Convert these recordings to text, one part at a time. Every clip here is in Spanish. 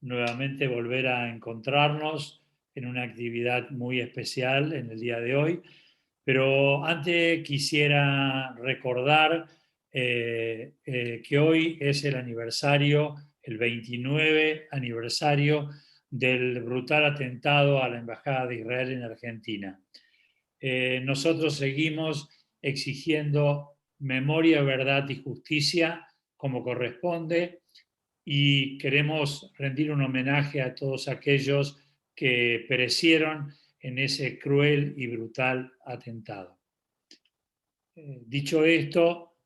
nuevamente volver a encontrarnos en una actividad muy especial en el día de hoy. Pero antes quisiera recordar que hoy es el aniversario, el 29 aniversario del brutal atentado a la Embajada de Israel en Argentina. Nosotros seguimos exigiendo memoria, verdad y justicia como corresponde y queremos rendir un homenaje a todos aquellos que perecieron en ese cruel y brutal atentado. Dicho esto,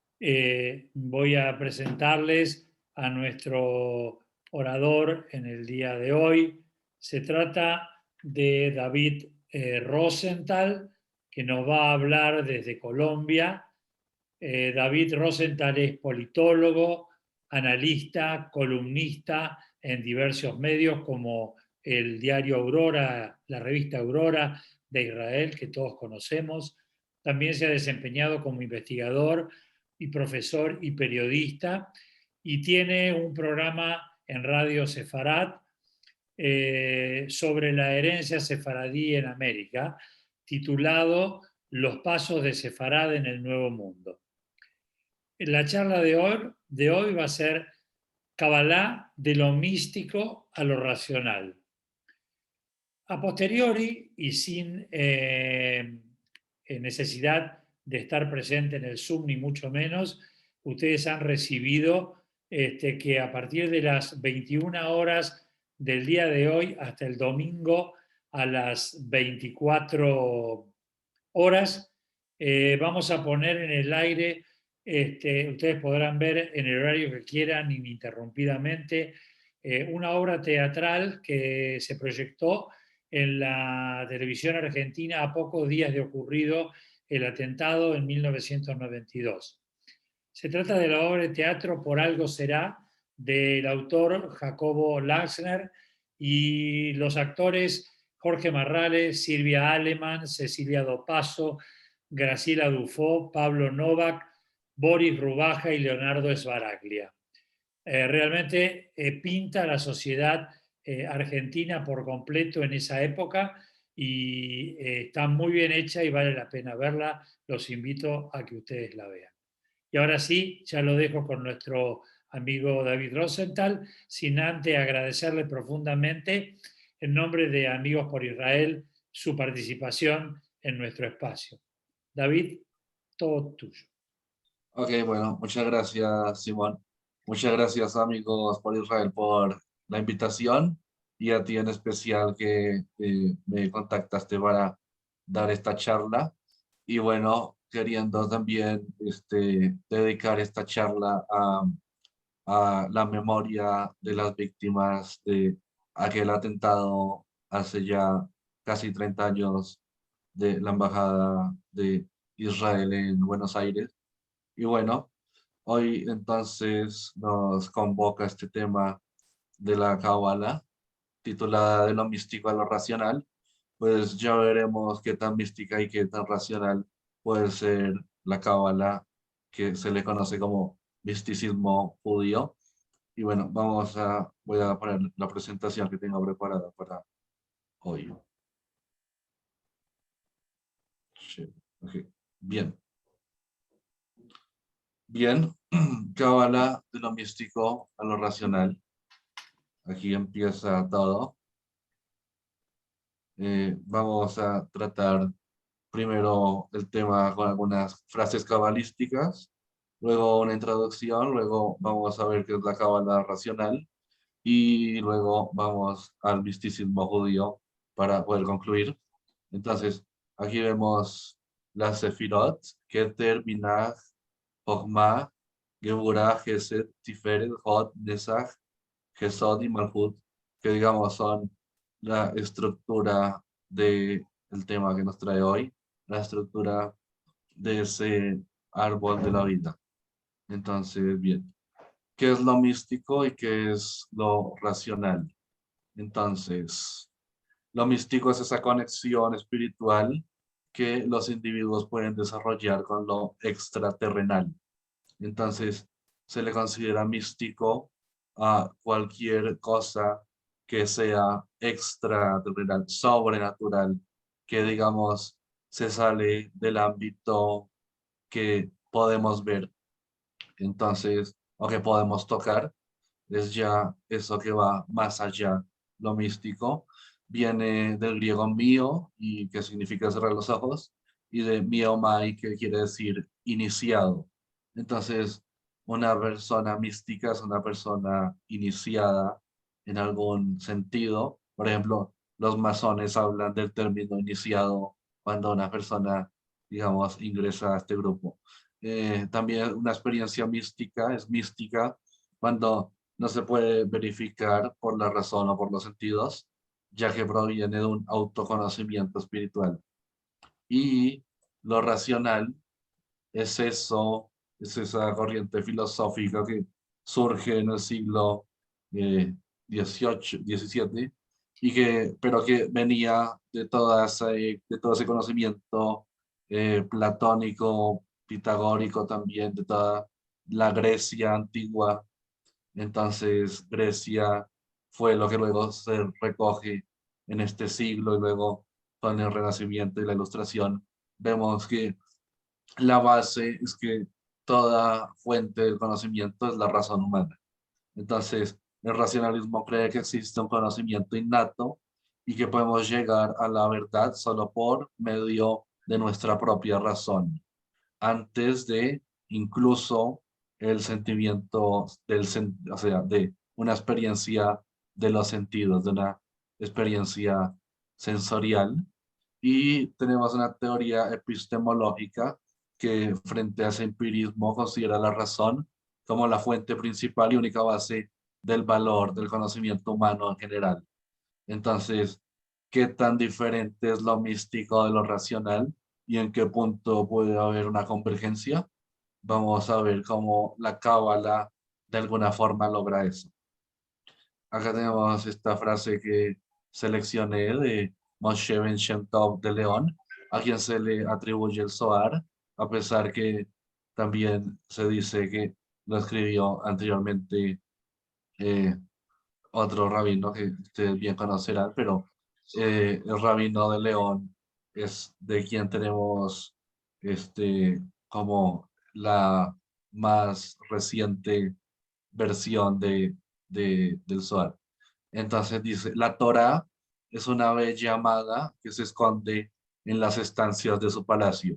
voy a presentarles a nuestro orador en el día de hoy. Se trata de David Rosenthal, que nos va a hablar desde Colombia. David Rosenthal es politólogo, analista, columnista en diversos medios como el diario Aurora, la revista Aurora de Israel, que todos conocemos. También se ha desempeñado como investigador y profesor y periodista y tiene un programa en Radio Sefarad sobre la herencia sefaradí en América, titulado Los pasos de Sefarad en el Nuevo Mundo. La charla de hoy va a ser Kabbalah de lo místico a lo racional. A posteriori y sin necesidad de estar presente en el Zoom ni mucho menos, ustedes han recibido que a partir de las 21 horas del día de hoy hasta el domingo a las 24 horas vamos a poner en el aire, ustedes podrán ver en el horario que quieran ininterrumpidamente, una obra teatral que se proyectó en la televisión argentina a pocos días de ocurrido el atentado en 1992. Se trata de la obra de teatro Por algo será, del autor Jacobo Laxner y los actores Jorge Marrales, Silvia Aleman, Cecilia Dopaso, Graciela Dufo, Pablo Novak, Boris Rubaja y Leonardo Sbaraglia. Realmente pinta la sociedad argentina por completo en esa época y está muy bien hecha y vale la pena verla. Los invito a que ustedes la vean. Y ahora sí, ya lo dejo con nuestro amigo David Rosenthal, sin antes agradecerle profundamente, en nombre de Amigos por Israel, su participación en nuestro espacio. David, todo tuyo. Ok, bueno, muchas gracias, Simón. Muchas gracias, amigos por Israel, por la invitación y a ti en especial que me contactaste para dar esta charla. Y bueno, queriendo también dedicar esta charla a la memoria de las víctimas de aquel atentado hace ya casi 30 años de la Embajada de Israel en Buenos Aires. Y bueno, hoy entonces nos convoca este tema de la Cábala, titulada De lo místico a lo racional. Pues ya veremos qué tan mística y qué tan racional puede ser la Cábala, que se le conoce como misticismo judío. Y bueno, voy a poner la presentación que tengo preparada para hoy. Sí, ok. Bien, bien. Cábala de lo místico a lo racional. Aquí empieza todo. Vamos a tratar primero el tema con algunas frases cabalísticas, luego una introducción, luego vamos a ver qué es la cábala racional y luego vamos al misticismo judío para poder concluir. Entonces, aquí vemos las Sefirot, Keter, Binah, Jochma, Geburah, Gesed, Tiferet, Hod, Nesach, Gesod y Malhut, que digamos son la estructura del tema que nos trae hoy, la estructura de ese árbol de la vida. Entonces, bien, ¿qué es lo místico y qué es lo racional? Entonces, lo místico es esa conexión espiritual que los individuos pueden desarrollar con lo extraterrenal. Entonces, se le considera místico a cualquier cosa que sea extraterrenal, sobrenatural, que digamos se sale del ámbito que podemos ver, entonces, o que podemos tocar, es ya eso que va más allá. Lo místico viene del griego mío, y que significa cerrar los ojos, y de miomai, que quiere decir iniciado. Entonces, una persona mística es una persona iniciada en algún sentido. Por ejemplo, los masones hablan del término iniciado cuando una persona, digamos, ingresa a este grupo. También una experiencia mística es mística cuando no se puede verificar por la razón o por los sentidos, ya que proviene de un autoconocimiento espiritual. Y lo racional es eso, es esa corriente filosófica que surge en el siglo XVIII, XVII, pero que venía de todo ese conocimiento platónico, pitagórico también, de toda la Grecia antigua. Entonces, Grecia fue lo que luego se recoge en este siglo, y luego con el Renacimiento y la Ilustración vemos que la base es que toda fuente del conocimiento es la razón humana. Entonces, el racionalismo cree que existe un conocimiento innato y que podemos llegar a la verdad solo por medio de nuestra propia razón, antes de incluso el sentimiento o sea, de una experiencia de los sentidos, de una experiencia sensorial. Y tenemos una teoría epistemológica que, frente a ese empirismo, considera la razón como la fuente principal y única base del valor del conocimiento humano en general. Entonces, ¿qué tan diferente es lo místico de lo racional y en qué punto puede haber una convergencia? Vamos a ver cómo la cábala de alguna forma logra eso. Acá tenemos esta frase que seleccioné de Moshe Ben Shem Tov de León, a quien se le atribuye el Zohar, a pesar que también se dice que lo escribió anteriormente eh, otro rabino que ustedes bien conocerán, pero el rabino de León es de quien tenemos como la más reciente versión del Zohar. Entonces dice, la Torá es una bella amada que se esconde en las estancias de su palacio.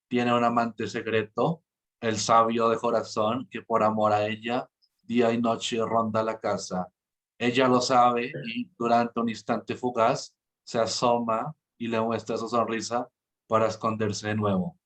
Tiene un amante secreto, el sabio de corazón, que por amor a ella, día y noche ronda la casa. Ella lo sabe y, durante un instante fugaz, se asoma y le muestra su sonrisa para esconderse de nuevo.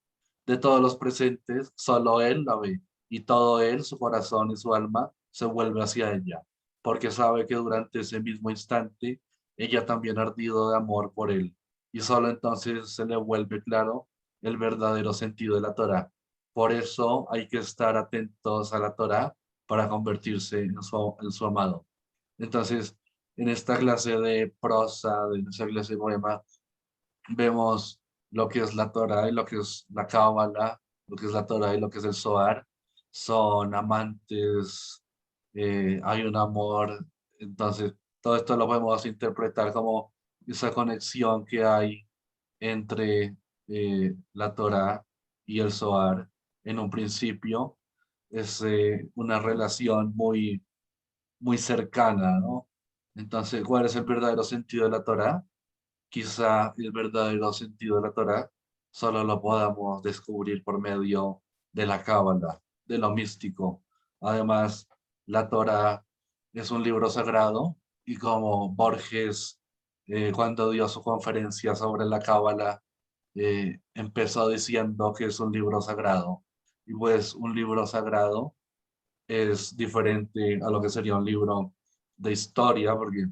De todos los presentes, solo él la ve, y todo él, su corazón y su alma, se vuelve hacia ella, porque sabe que durante ese mismo instante ella también ha ardido de amor por él, y solo entonces se le vuelve claro el verdadero sentido de la Torá. Por eso hay que estar atentos a la Torá para convertirse en su amado. Entonces, en esta clase de prosa, en esta clase de poema, vemos lo que es la Torah y lo que es la Cábala, lo que es la Torah y lo que es el Zohar. Son amantes, hay un amor. Entonces, todo esto lo podemos interpretar como esa conexión que hay entre la Torah y el Zohar. En un principio es una relación muy, muy cercana, ¿no? Entonces, ¿cuál es el verdadero sentido de la Torah? Quizá el verdadero sentido de la Torá solo lo podamos descubrir por medio de la Cábala, de lo místico. Además, la Torá es un libro sagrado, y como Borges, cuando dio su conferencia sobre la Cábala, empezó diciendo que es un libro sagrado. Y pues un libro sagrado es diferente a lo que sería un libro de historia, porque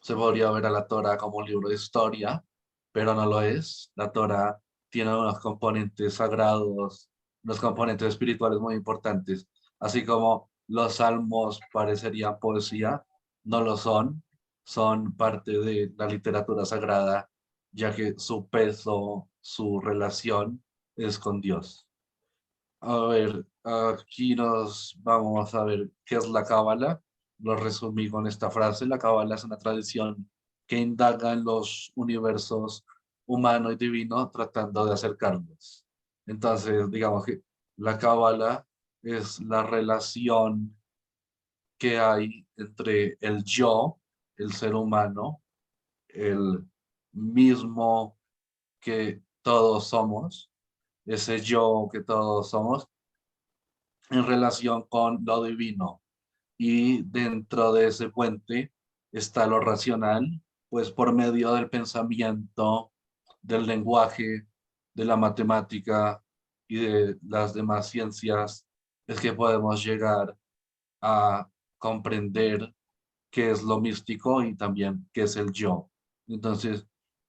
se podría ver a la Torá como un libro de historia, pero no lo es. La Torá tiene unos componentes sagrados, unos componentes espirituales muy importantes. Así como los salmos parecerían poesía, no lo son, son parte de la literatura sagrada, ya que su peso, su relación es con Dios. A ver, aquí nos vamos a ver qué es la Cábala. lo resumí con esta frase: la Cábala es una tradición que indaga en los universos humano y divino tratando de acercarlos. Entonces, digamos que la Cábala es la relación que hay entre el yo, el ser humano, el mismo que todos somos, ese yo que todos somos, en relación con lo divino. Y dentro de ese puente está lo racional, pues por medio del pensamiento, del lenguaje, de la matemática y de las demás ciencias, es que podemos llegar a comprender qué es lo místico y también qué es el yo. Entonces,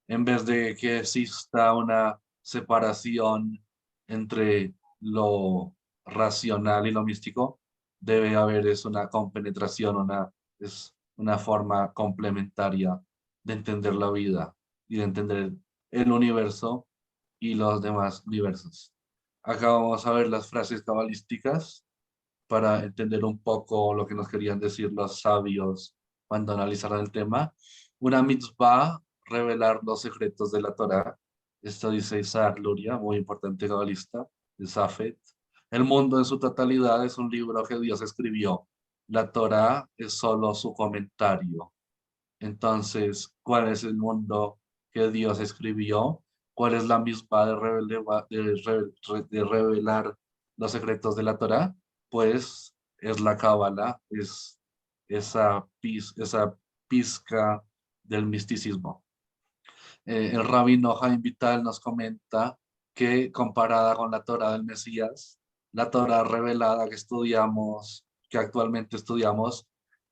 en vez de que exista una separación entre lo racional y lo místico, debe haber es una compenetración, es una forma complementaria de entender la vida y de entender el universo y los demás universos. Acá vamos a ver las frases cabalísticas para entender un poco lo que nos querían decir los sabios cuando analizaron el tema. Una mitzvah, revelar los secretos de la Torá. Esto dice Isaac Luria, muy importante cabalista, de Safed. El mundo en su totalidad es un libro que Dios escribió. La Torá es solo su comentario. Entonces, ¿cuál es el mundo que Dios escribió? ¿Cuál es la misma de revelar los secretos de la Torá? Pues es la Cábala, es esa pizca del misticismo. El rabino Jaime Vital nos comenta que comparada con la Torá del Mesías, la Torá revelada que estudiamos, que actualmente estudiamos,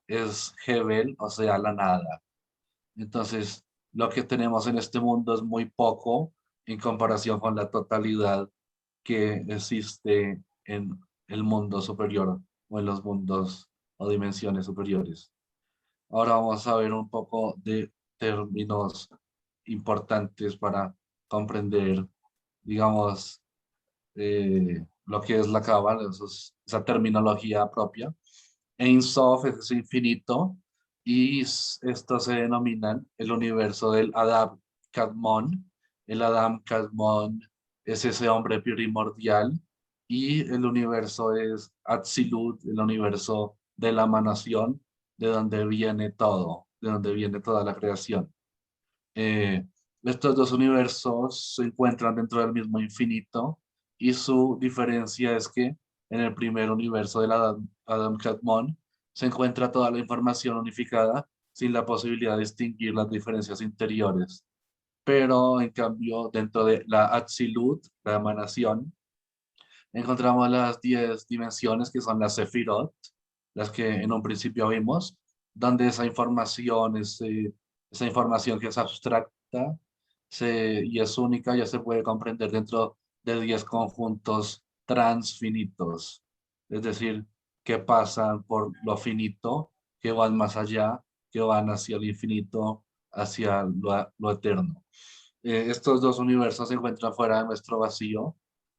es Hebel, o sea, la nada. Entonces, lo que tenemos en este mundo es muy poco en comparación con la totalidad que existe en el mundo superior o en los mundos o dimensiones superiores. Ahora vamos a ver un poco de términos importantes para comprender, digamos, lo que es la Cábala, esa terminología propia. Ein Sof es infinito y estos se denominan el universo del Adam Kadmon. El Adam Kadmon es ese hombre primordial y el universo es Atzilut, el universo de la emanación, de donde viene todo, de donde viene toda la creación. Eh, Estos dos universos se encuentran dentro del mismo infinito y su diferencia es que en el primer universo del Adam Kadmon se encuentra toda la información unificada sin la posibilidad de distinguir las diferencias interiores. Pero en cambio, dentro de la Atzilut, la emanación, encontramos las 10 dimensiones que son las Sefirot, las que en un principio vimos, donde esa información que es abstracta y es única, ya se puede comprender dentro de 10 conjuntos transfinitos, es decir, que pasan por lo finito, que van más allá, que van hacia el infinito, hacia lo eterno. Estos dos universos se encuentran fuera de nuestro vacío,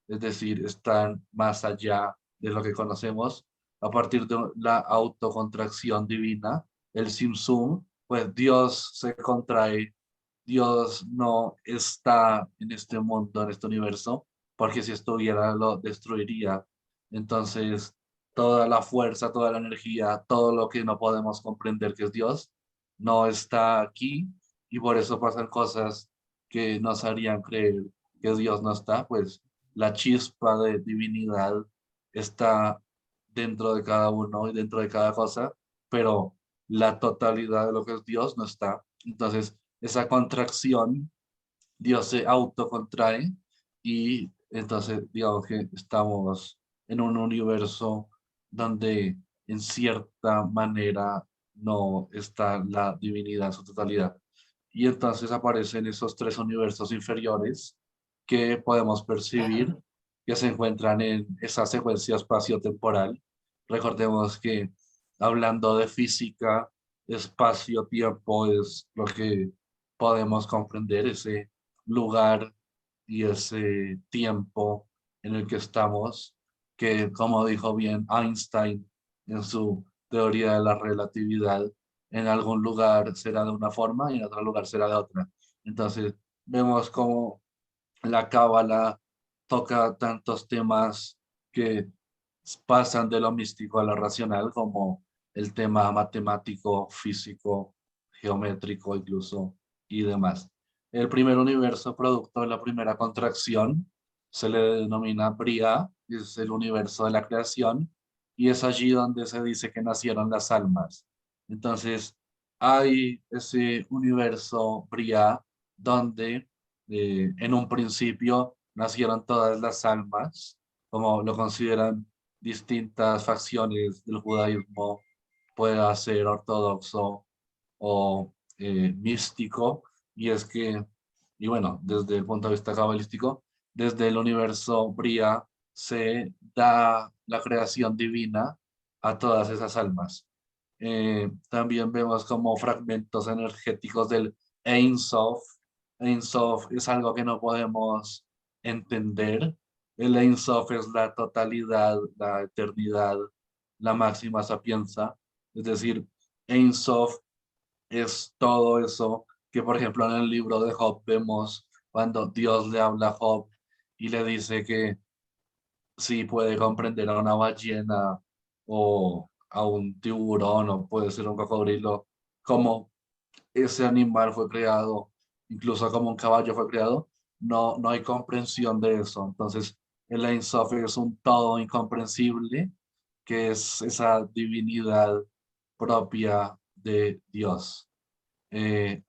es decir, están más allá de lo que conocemos a partir de la autocontracción divina, el Simsum, pues Dios se contrae, Dios no está en este mundo, en este universo, porque si estuviera lo destruiría. Entonces, toda la fuerza, toda la energía, todo lo que no podemos comprender que es Dios, no está aquí y por eso pasan cosas que nos harían creer que Dios no está, pues la chispa de divinidad está dentro de cada uno y dentro de cada cosa, pero la totalidad de lo que es Dios no está. Entonces, esa contracción, Dios se autocontrae y entonces digamos que estamos en un universo donde en cierta manera no está la divinidad en su totalidad. Y entonces aparecen esos tres universos inferiores que podemos percibir que se encuentran en esa secuencia espacio-temporal. Recordemos que hablando de física, espacio-tiempo es lo que podemos comprender, ese lugar y ese tiempo en el que estamos, que como dijo bien Einstein en su teoría de la relatividad. En algún lugar será de una forma y en otro lugar será de otra. Entonces, vemos cómo la cábala toca tantos temas que pasan de lo místico a lo racional, como el tema matemático, físico, geométrico incluso, y demás. El primer universo producto de la primera contracción se le denomina Bria, es el universo de la creación, y es allí donde se dice que nacieron las almas. Entonces, hay ese universo Bria donde en un principio nacieron todas las almas, como lo consideran distintas facciones del judaísmo, pueda ser ortodoxo o místico, y es que, y bueno, desde el punto de vista cabalístico, desde el universo Bria se da la creación divina a todas esas almas. También vemos como fragmentos energéticos del Ein Sof. Ein Sof es algo que no podemos entender. El Ein Sof es la totalidad, la eternidad, la máxima sapienza. Es decir, Ein Sof es todo eso que, por ejemplo, en el libro de Job vemos cuando Dios le habla a Job y le dice que sí puede comprender a una ballena o a un tiburón o puede ser un cocodrilo, como ese animal fue creado, incluso como un caballo fue creado, no hay comprensión de eso. Entonces, el Ein Sof es un todo incomprensible, que es esa divinidad propia de Dios.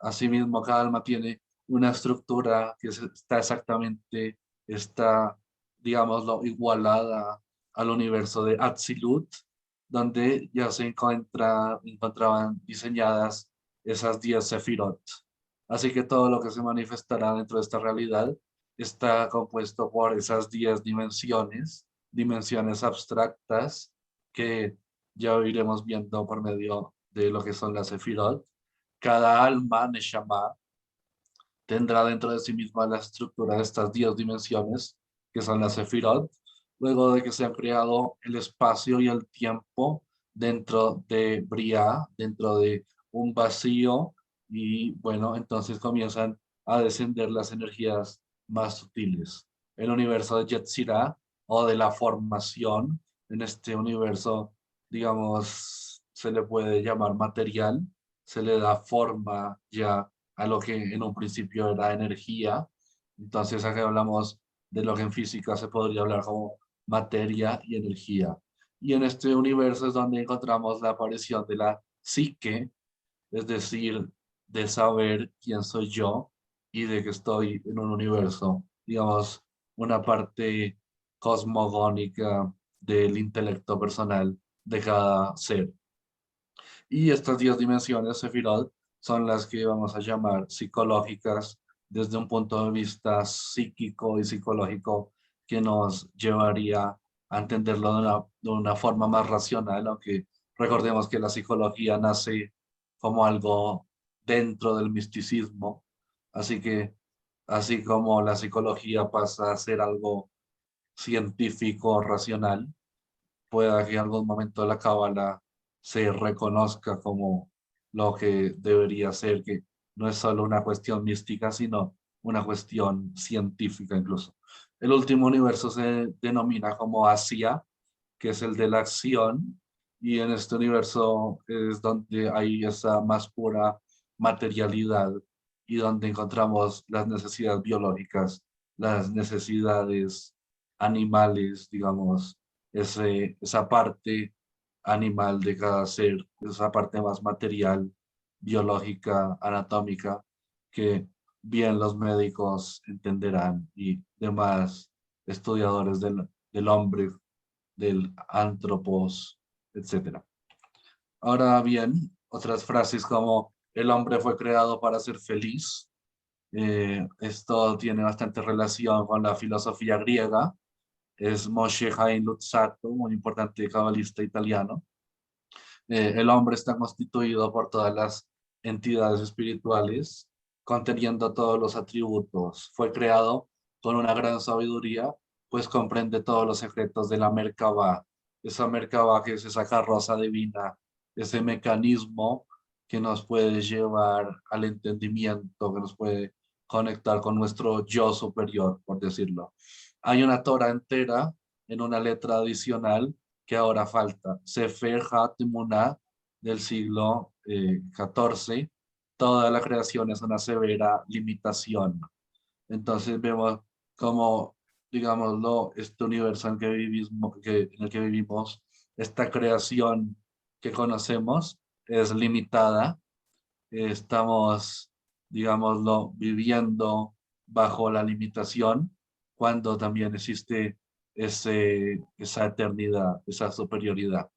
Asimismo, cada alma tiene una estructura que está exactamente, está, digámoslo, igualada al universo de Atzilut, donde ya encontraban diseñadas esas 10 sefirot. Así que todo lo que se manifestará dentro de esta realidad está compuesto por esas 10 dimensiones, dimensiones abstractas que ya iremos viendo por medio de lo que son las sefirot. Cada alma, Neshama, tendrá dentro de sí misma la estructura de estas 10 dimensiones, que son las Sefirot, luego de que se ha creado el espacio y el tiempo dentro de Briah, dentro de un vacío, y bueno, entonces comienzan a descender las energías más sutiles. El universo de Yetzirah, o de la formación, en este universo, digamos, se le puede llamar material, se le da forma ya a lo que en un principio era energía. Entonces acá hablamos de lo que en física se podría hablar como materia y energía. Y en este universo es donde encontramos la aparición de la psique, es decir, de saber quién soy yo y de que estoy en un universo, digamos, una parte cosmogónica del intelecto personal de cada ser. Y estas 10 dimensiones, Sefirot, son las que vamos a llamar psicológicas desde un punto de vista psíquico y psicológico que nos llevaría a entenderlo de una forma más racional, aunque recordemos que la psicología nace como algo dentro del misticismo, así que así como la psicología pasa a ser algo científico, racional, pueda que en algún momento la cábala se reconozca como lo que debería ser, que no es solo una cuestión mística, sino una cuestión científica incluso. El último universo se denomina como Asia, que es el de la acción, y en este universo es donde hay esa más pura materialidad y donde encontramos las necesidades biológicas, las necesidades animales, digamos, esa parte animal de cada ser, esa parte más material, biológica, anatómica, que bien los médicos entenderán y demás estudiadores del hombre, del antropos, etcétera. Ahora bien, otras frases como el hombre fue creado para ser feliz. Esto tiene bastante relación con la filosofía griega. Es Moshe Haim Luzzatto, un importante cabalista italiano. El hombre está constituido por todas las entidades espirituales, conteniendo todos los atributos. Fue creado con una gran sabiduría, pues comprende todos los secretos de la Merkabah. Esa Merkabah que es esa carroza divina ese mecanismo que nos puede llevar al entendimiento, que nos puede conectar con nuestro yo superior, por decirlo. Hay una Torah entera en una letra adicional que ahora falta. Sefer HaTemuná del siglo XIV. Toda la creación es una severa limitación. Entonces vemos como, digámoslo, este universo en, en el que vivimos, esta creación que conocemos es limitada. Estamos, digámoslo, viviendo bajo la limitación cuando también existe esa eternidad, esa superioridad.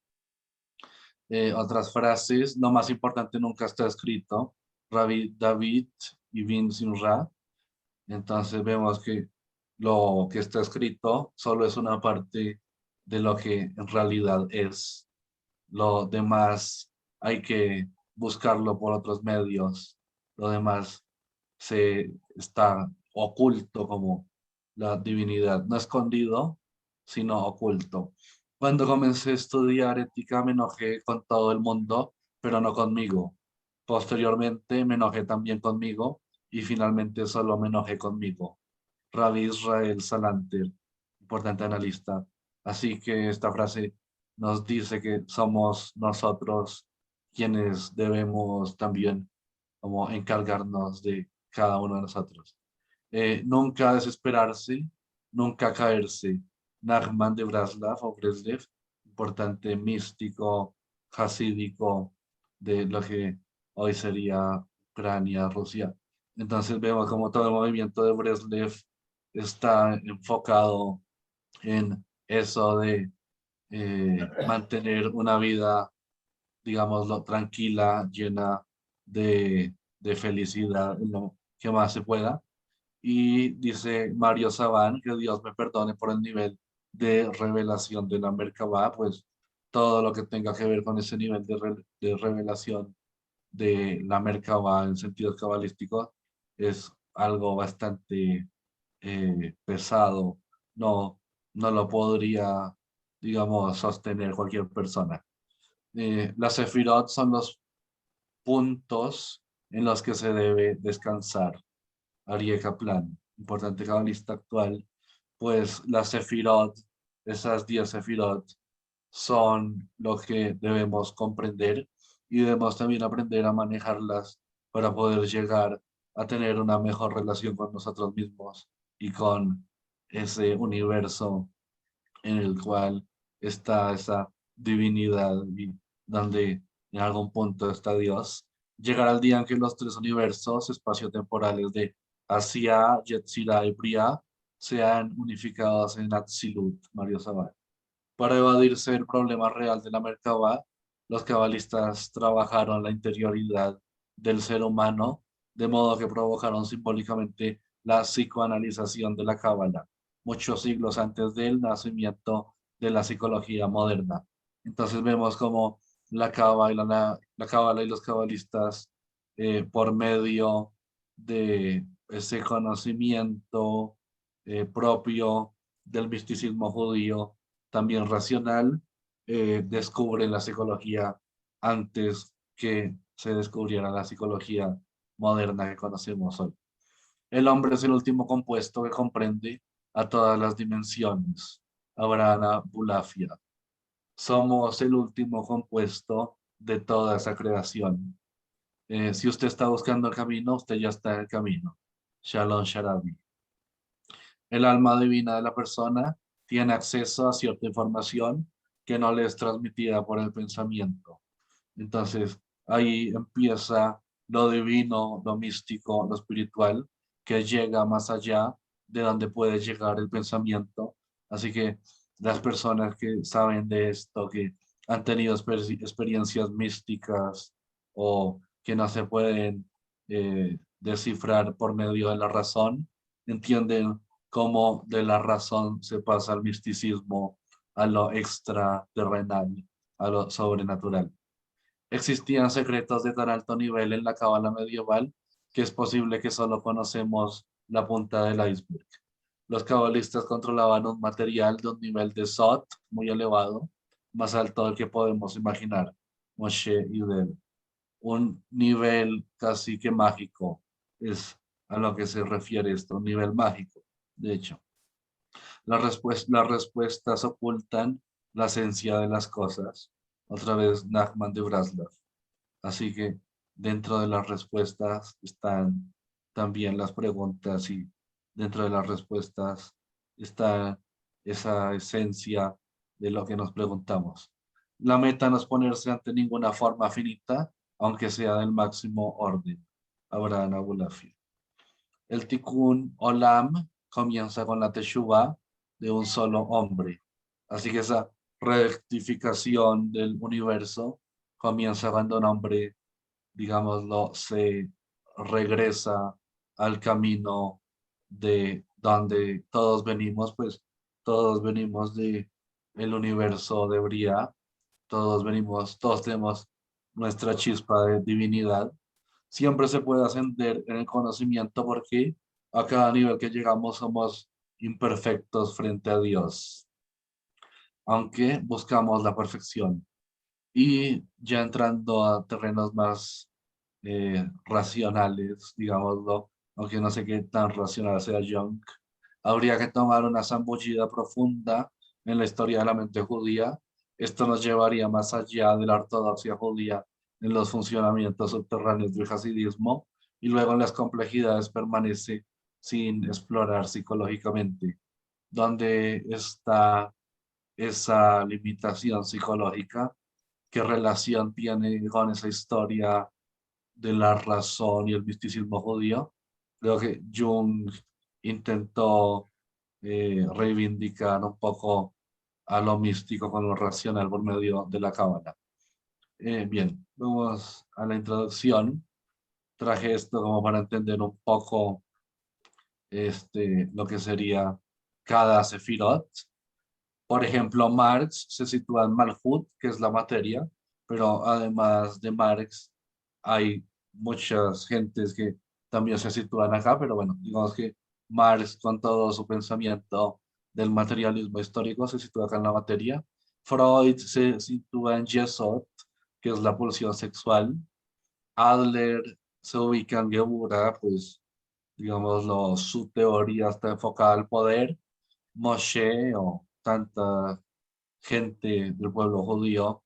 Otras frases, lo más importante nunca está escrito. Rabbi David Ibn Simra. Entonces vemos que lo que está escrito solo es una parte de lo que en realidad es. Lo demás hay que buscarlo por otros medios. Lo demás está oculto como la divinidad, no escondido, sino oculto. Cuando comencé a estudiar ética me enojé con todo el mundo, pero no conmigo. Posteriormente me enojé también conmigo y finalmente solo me enojé conmigo. Rabbi Israel Salanter, importante analista. Así que esta frase nos dice que somos nosotros quienes debemos también como encargarnos de cada uno de nosotros. Nunca desesperarse, nunca caerse. Nachman de Braslav o Breslev, importante místico, hasídico de lo que hoy sería Ucrania, Rusia. Entonces vemos como todo el movimiento de Breslev está enfocado en eso de mantener una vida, digámoslo, tranquila, llena de felicidad, lo que más se pueda. Y dice Mario Sabán, que Dios me perdone por el nivel de revelación de la Merkabah, pues todo lo que tenga que ver con ese nivel de revelación de la Merkabah en sentidos cabalísticos es algo bastante pesado. No, no lo podría, digamos, sostener cualquier persona. Las Sefirot son los puntos en los que se debe descansar. Aryeh Kaplan, importante cabalista actual, pues las Sefirot, esas 10 Sefirot, son lo que debemos comprender y debemos también aprender a manejarlas para poder llegar a tener una mejor relación con nosotros mismos y con ese universo en el cual está esa divinidad y donde en algún punto está Dios. Llegar al día en que los tres universos espaciotemporales de Asia, Yetzirah y Briah sean unificados en Atzilut, Mario Sabal. Para evadirse el problema real de la Merkabah, los cabalistas trabajaron la interioridad del ser humano, de modo que provocaron simbólicamente la psicoanalización de la Cábala, muchos siglos antes del nacimiento de la psicología moderna. Entonces vemos como la Cábala y los cabalistas, por medio de ese conocimiento propio del misticismo judío, también racional, descubren la psicología antes que se descubriera la psicología moderna que conocemos hoy. El hombre es el último compuesto que comprende a todas las dimensiones. Abraham Bulafia. Somos el último compuesto de toda esa creación. Si usted está buscando el camino, usted ya está en el camino. Shalom Sharabi. El alma divina de la persona tiene acceso a cierta información que no le es transmitida por el pensamiento. Entonces, ahí empieza lo divino, lo místico, lo espiritual, que llega más allá de donde puede llegar el pensamiento. Así que las personas que saben de esto, que han tenido experiencias místicas o que no se pueden descifrar por medio de la razón, entienden cómo de la razón se pasa al misticismo, a lo extraterrenal, a lo sobrenatural. Existían secretos de tan alto nivel en la cábala medieval que es posible que solo conocemos la punta del iceberg. Los cabalistas controlaban un material de un nivel de Sot muy elevado, más alto del que podemos imaginar. Moshe y Udel. Un nivel casi que mágico es a lo que se refiere esto, un nivel mágico. De hecho, las respuestas ocultan la esencia de las cosas. Otra vez Nachman de Braslav. Así que dentro de las respuestas están también las preguntas y dentro de las respuestas está esa esencia de lo que nos preguntamos. La meta no es ponerse ante ninguna forma finita, aunque sea del máximo orden. Abraham Abulafia. El Tikkun Olam comienza con la Teshuvah de un solo hombre. Así que esa rectificación del universo comienza cuando un hombre, digámoslo, se regresa al camino de donde todos venimos, pues todos venimos de el universo de Bria, todos venimos, todos tenemos nuestra chispa de divinidad. Siempre se puede ascender en el conocimiento porque a cada nivel que llegamos somos imperfectos frente a Dios, aunque buscamos la perfección. Y ya entrando a terrenos más racionales, digámoslo, aunque no sé qué tan racional sea Jung, habría que tomar una zambullida profunda en la historia de la mente judía. Esto nos llevaría más allá de la ortodoxia judía en los funcionamientos subterráneos del hasidismo y luego en las complejidades permanece sin explorar psicológicamente. ¿Dónde está esa limitación psicológica? ¿Qué relación tiene con esa historia de la razón y el misticismo judío? Creo que Jung intentó reivindicar un poco a lo místico con lo racional por medio de la cábala. Bien, vamos a la introducción. Traje esto como para entender un poco lo que sería cada sefirot. Por ejemplo, Marx se sitúa en Malhut, que es la materia, pero además de Marx hay muchas gentes que también se sitúan acá, pero bueno, digamos que Marx con todo su pensamiento del materialismo histórico se sitúa acá en la materia. Freud se sitúa en Yesod, que es la pulsión sexual. Adler se ubica en Geburah, pues digámoslo, su teoría está enfocada al poder. Moshe o tanta gente del pueblo judío,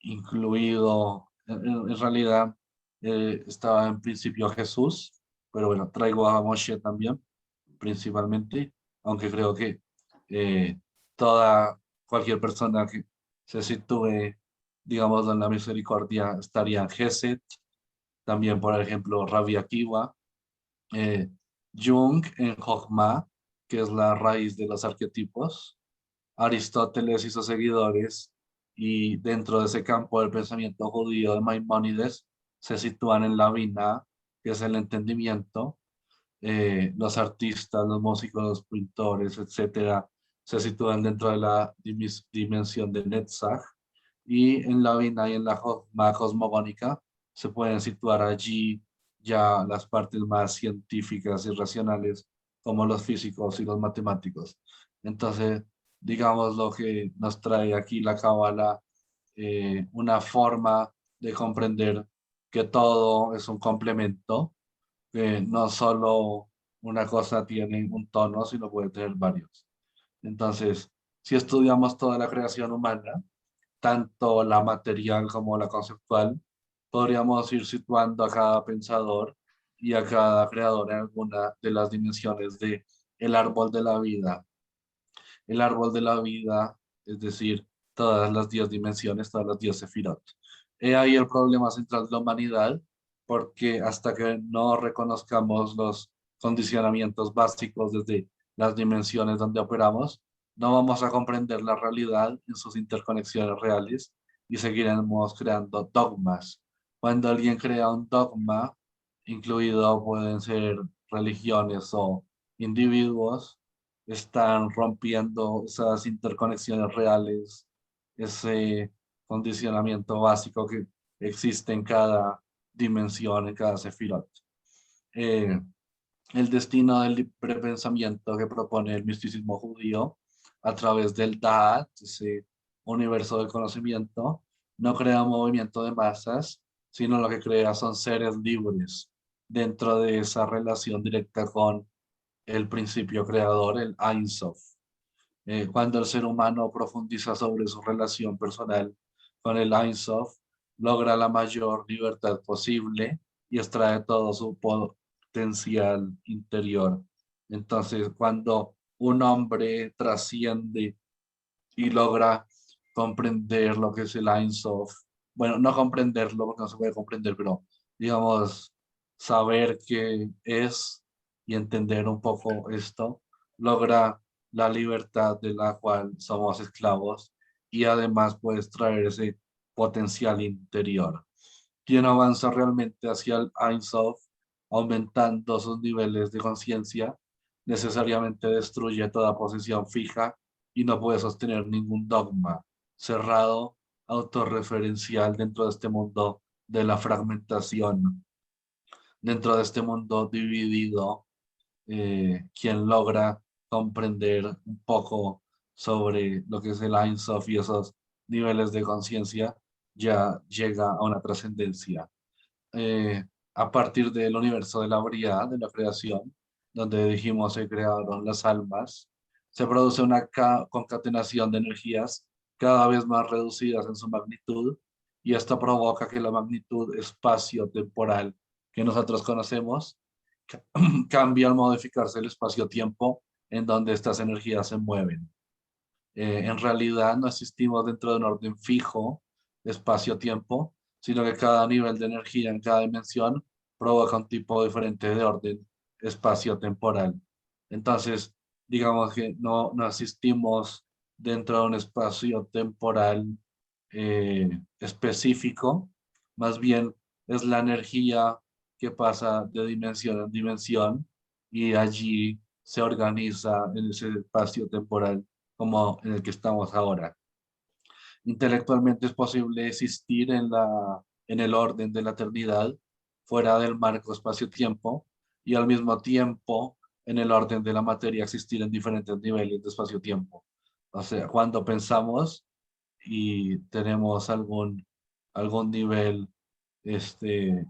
incluido, en realidad estaba en principio Jesús, pero bueno, traigo a Moshe también, principalmente, aunque creo que eh, cualquier persona que se sitúe, digamos, en la misericordia estaría en Gesed, también, por ejemplo, Rabbi Akiva, eh, Jung en Jochma, que es la raíz de los arquetipos, Aristóteles y sus seguidores, y dentro de ese campo del pensamiento judío de Maimónides, se sitúan en la Bina, que es el entendimiento. Los artistas, los músicos, los pintores, etcétera, se sitúan dentro de la dimensión de Netzach, y en la Bina y en la Jogma cosmogónica se pueden situar allí ya las partes más científicas y racionales, como los físicos y los matemáticos. Entonces, digamos lo que nos trae aquí la Cábala, una forma de comprender que todo es un complemento, que no solo una cosa tiene un tono, sino puede tener varios. Entonces, si estudiamos toda la creación humana, tanto la material como la conceptual, podríamos ir situando a cada pensador y a cada creador en alguna de las dimensiones de el árbol de la vida. El árbol de la vida, es decir, todas las 10 dimensiones, todas las 10 sefirot. He ahí el problema central de la humanidad, porque hasta que no reconozcamos los condicionamientos básicos desde las dimensiones donde operamos, no vamos a comprender la realidad en sus interconexiones reales y seguiremos creando dogmas. Cuando alguien crea un dogma, incluido pueden ser religiones o individuos, están rompiendo esas interconexiones reales, ese condicionamiento básico que existe en cada dimensión, en cada sefirot. Eh, el destino del libre pensamiento que propone el misticismo judío a través del Da'at, ese universo del conocimiento, no crea un movimiento de masas, sino lo que crea son seres libres dentro de esa relación directa con el principio creador, el Ein Sof. Cuando el ser humano profundiza sobre su relación personal con el Ein Sof, logra la mayor libertad posible y extrae todo su potencial interior. Entonces, cuando un hombre trasciende y logra comprender lo que es el Ein Sof, bueno, no comprenderlo porque no se puede comprender, pero digamos, saber qué es y entender un poco esto, logra la libertad de la cual somos esclavos y además puedes traer ese potencial interior. Quien avanza realmente hacia el Ein Sof, aumentando sus niveles de conciencia, necesariamente destruye toda posición fija y no puede sostener ningún dogma cerrado, autorreferencial dentro de este mundo de la fragmentación, dentro de este mundo dividido. Quien logra comprender un poco sobre lo que es el Ein Sof y esos niveles de conciencia, ya llega a una trascendencia. eh, a partir del universo de la Bria, de la creación, donde dijimos se crearon las almas, se produce una concatenación de energías cada vez más reducidas en su magnitud, y esto provoca que la magnitud espacio-temporal que nosotros conocemos ca- cambia al modificarse el espacio-tiempo en donde estas energías se mueven. En realidad no existimos dentro de un orden fijo, espacio-tiempo, sino que cada nivel de energía en cada dimensión provoca un tipo diferente de orden espacio-temporal. Entonces, digamos que no existimos dentro de un espacio temporal específico, más bien es la energía que pasa de dimensión en dimensión y allí se organiza en ese espacio temporal como en el que estamos ahora. Intelectualmente es posible existir en el orden de la eternidad, fuera del marco espacio-tiempo, y al mismo tiempo en el orden de la materia existir en diferentes niveles de espacio-tiempo. O sea, cuando pensamos y tenemos algún nivel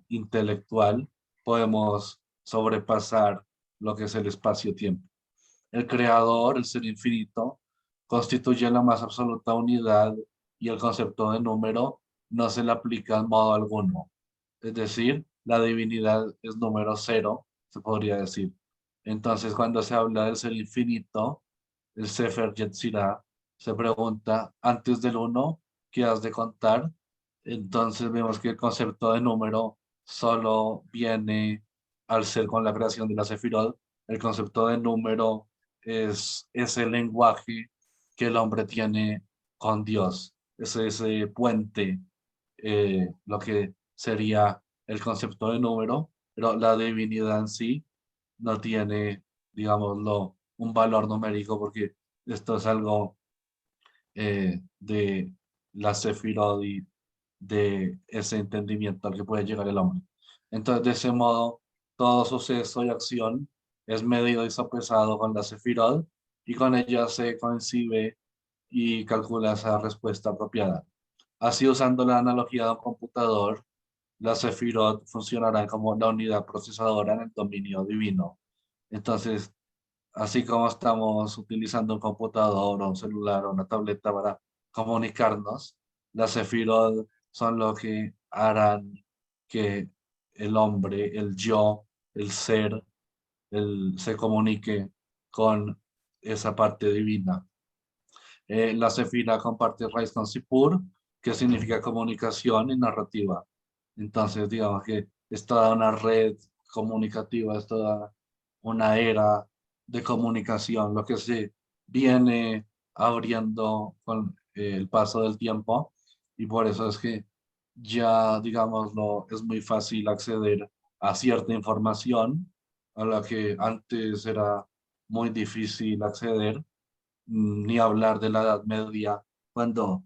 intelectual, podemos sobrepasar lo que es el espacio-tiempo. El creador, el ser infinito, constituye la más absoluta unidad y el concepto de número no se le aplica en modo alguno. Es decir, la divinidad es número cero, se podría decir. Entonces, cuando se habla del ser infinito, el Sefer Yetzirah se pregunta, antes del uno, ¿qué has de contar? Entonces vemos que el concepto de número solo viene al ser con la creación de la Sefirot. El concepto de número es ese lenguaje que el hombre tiene con Dios, es ese puente, lo que sería el concepto de número, pero la divinidad en sí no tiene, digámoslo, un valor numérico porque esto es algo de la Sefirot y de ese entendimiento al que puede llegar el hombre. Entonces, de ese modo, todo suceso y acción es medido y sopesado con la Sefirot y con ella se concibe y calcula esa respuesta apropiada. Así, usando la analogía de un computador, las Sefirot funcionarán como la unidad procesadora en el dominio divino. Entonces, así como estamos utilizando un computador o un celular o una tableta para comunicarnos, las Sefirot son lo que harán que el hombre, el yo, el ser, se comunique con esa parte divina. La Sefira comparte raíz con Sipur, que significa comunicación y narrativa. Entonces, digamos que es toda una red comunicativa, es toda una era de comunicación, lo que se viene abriendo con el paso del tiempo, y por eso es que ya, digámoslo, es muy fácil acceder a cierta información a la que antes era muy difícil acceder, ni hablar de la Edad Media, cuando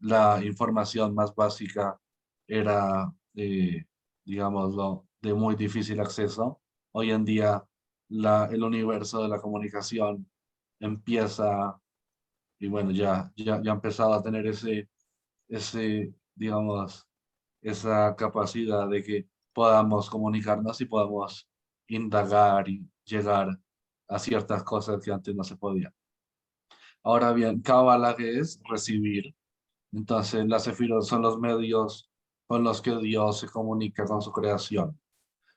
la información más básica era, digámoslo, de muy difícil acceso. Hoy en día el universo de la comunicación empieza, y bueno, ya ha empezado a tener ese digamos, esa capacidad de que podamos comunicarnos y podamos indagar y llegar a ciertas cosas que antes no se podían. Ahora bien, Cábala que es recibir. Entonces, las sefirot son los medios con los que Dios se comunica con su creación.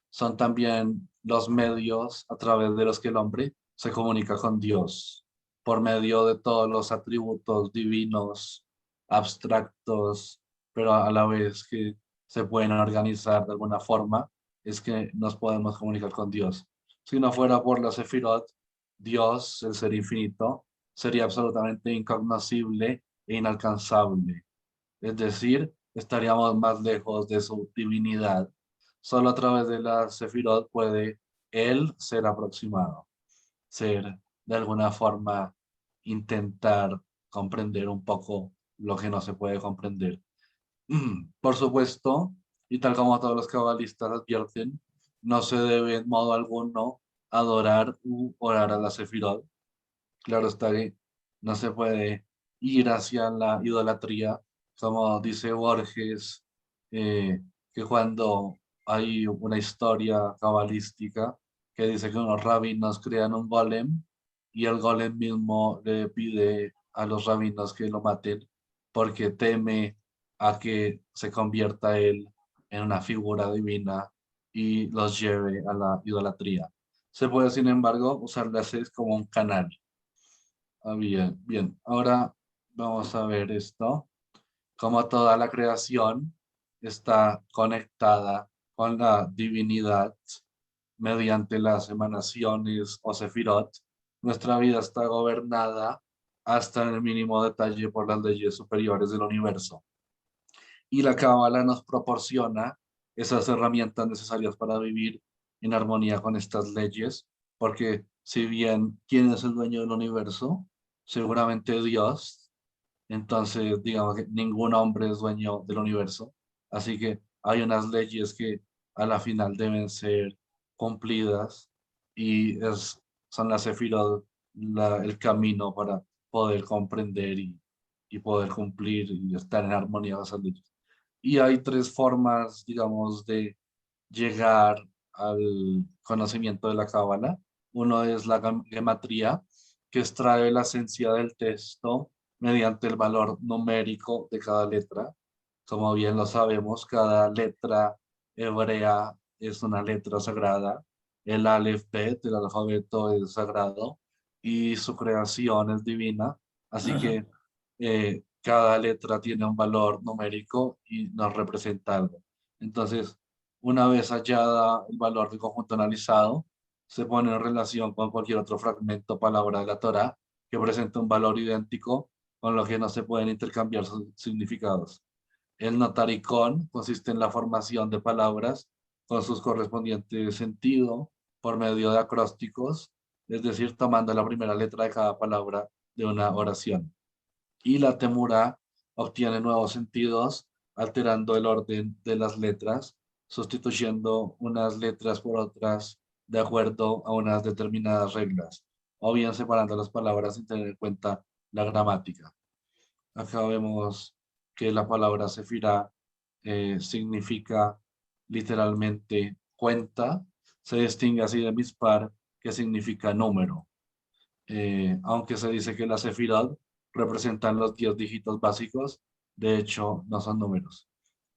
Son también los medios a través de los que el hombre se comunica con Dios, por medio de todos los atributos divinos, abstractos, pero a la vez que se pueden organizar de alguna forma, es que nos podemos comunicar con Dios. Si no fuera por la Sefirot, Dios, el ser infinito, sería absolutamente incognoscible e inalcanzable. Es decir, estaríamos más lejos de su divinidad. Solo a través de la Sefirot puede él ser aproximado, ser de alguna forma intentar comprender un poco lo que no se puede comprender. Por supuesto, y tal como todos los cabalistas advierten, no se debe en modo alguno adorar u orar a la Sefirot. Claro está que no se puede ir hacia la idolatría, como dice Borges, que cuando hay una historia cabalística que dice que unos rabinos crean un golem y el golem mismo le pide a los rabinos que lo maten porque teme a que se convierta él en una figura divina y los lleve a la idolatría. Se puede, sin embargo, usar las seis como un canal. Bien, bien. Ahora vamos a ver esto. Como toda la creación está conectada con la divinidad mediante las emanaciones o sefirot, nuestra vida está gobernada hasta en el mínimo detalle por las leyes superiores del universo. Y la Cábala nos proporciona esas herramientas necesarias para vivir en armonía con estas leyes, porque si bien, ¿quién es el dueño del universo? Seguramente Dios. Entonces, digamos que ningún hombre es dueño del universo. Así que hay unas leyes que a la final deben ser cumplidas y son las sefirot el camino para poder comprender y poder cumplir y estar en armonía con esas leyes. Y hay tres formas, digamos, de llegar al conocimiento de la cábala. Uno es la gematría, que extrae la esencia del texto mediante el valor numérico de cada letra. Como bien lo sabemos, cada letra hebrea es una letra sagrada. El Aleph Bet, el alfabeto, es sagrado y su creación es divina. Así que cada letra tiene un valor numérico y nos representa algo. Entonces, una vez hallada el valor del conjunto analizado, se pone en relación con cualquier otro fragmento o palabra de la Torá que presente un valor idéntico con lo que no se pueden intercambiar sus significados. El notaricón consiste en la formación de palabras con sus correspondientes sentido por medio de acrósticos, es decir, tomando la primera letra de cada palabra de una oración. Y la temurá obtiene nuevos sentidos alterando el orden de las letras, sustituyendo unas letras por otras de acuerdo a unas determinadas reglas, o bien separando las palabras sin tener en cuenta la gramática. Acá vemos que la palabra sefirá significa literalmente cuenta, se distingue así de mispar, que significa número. Aunque se dice que las sefirot representan los 10 dígitos básicos, de hecho no son números.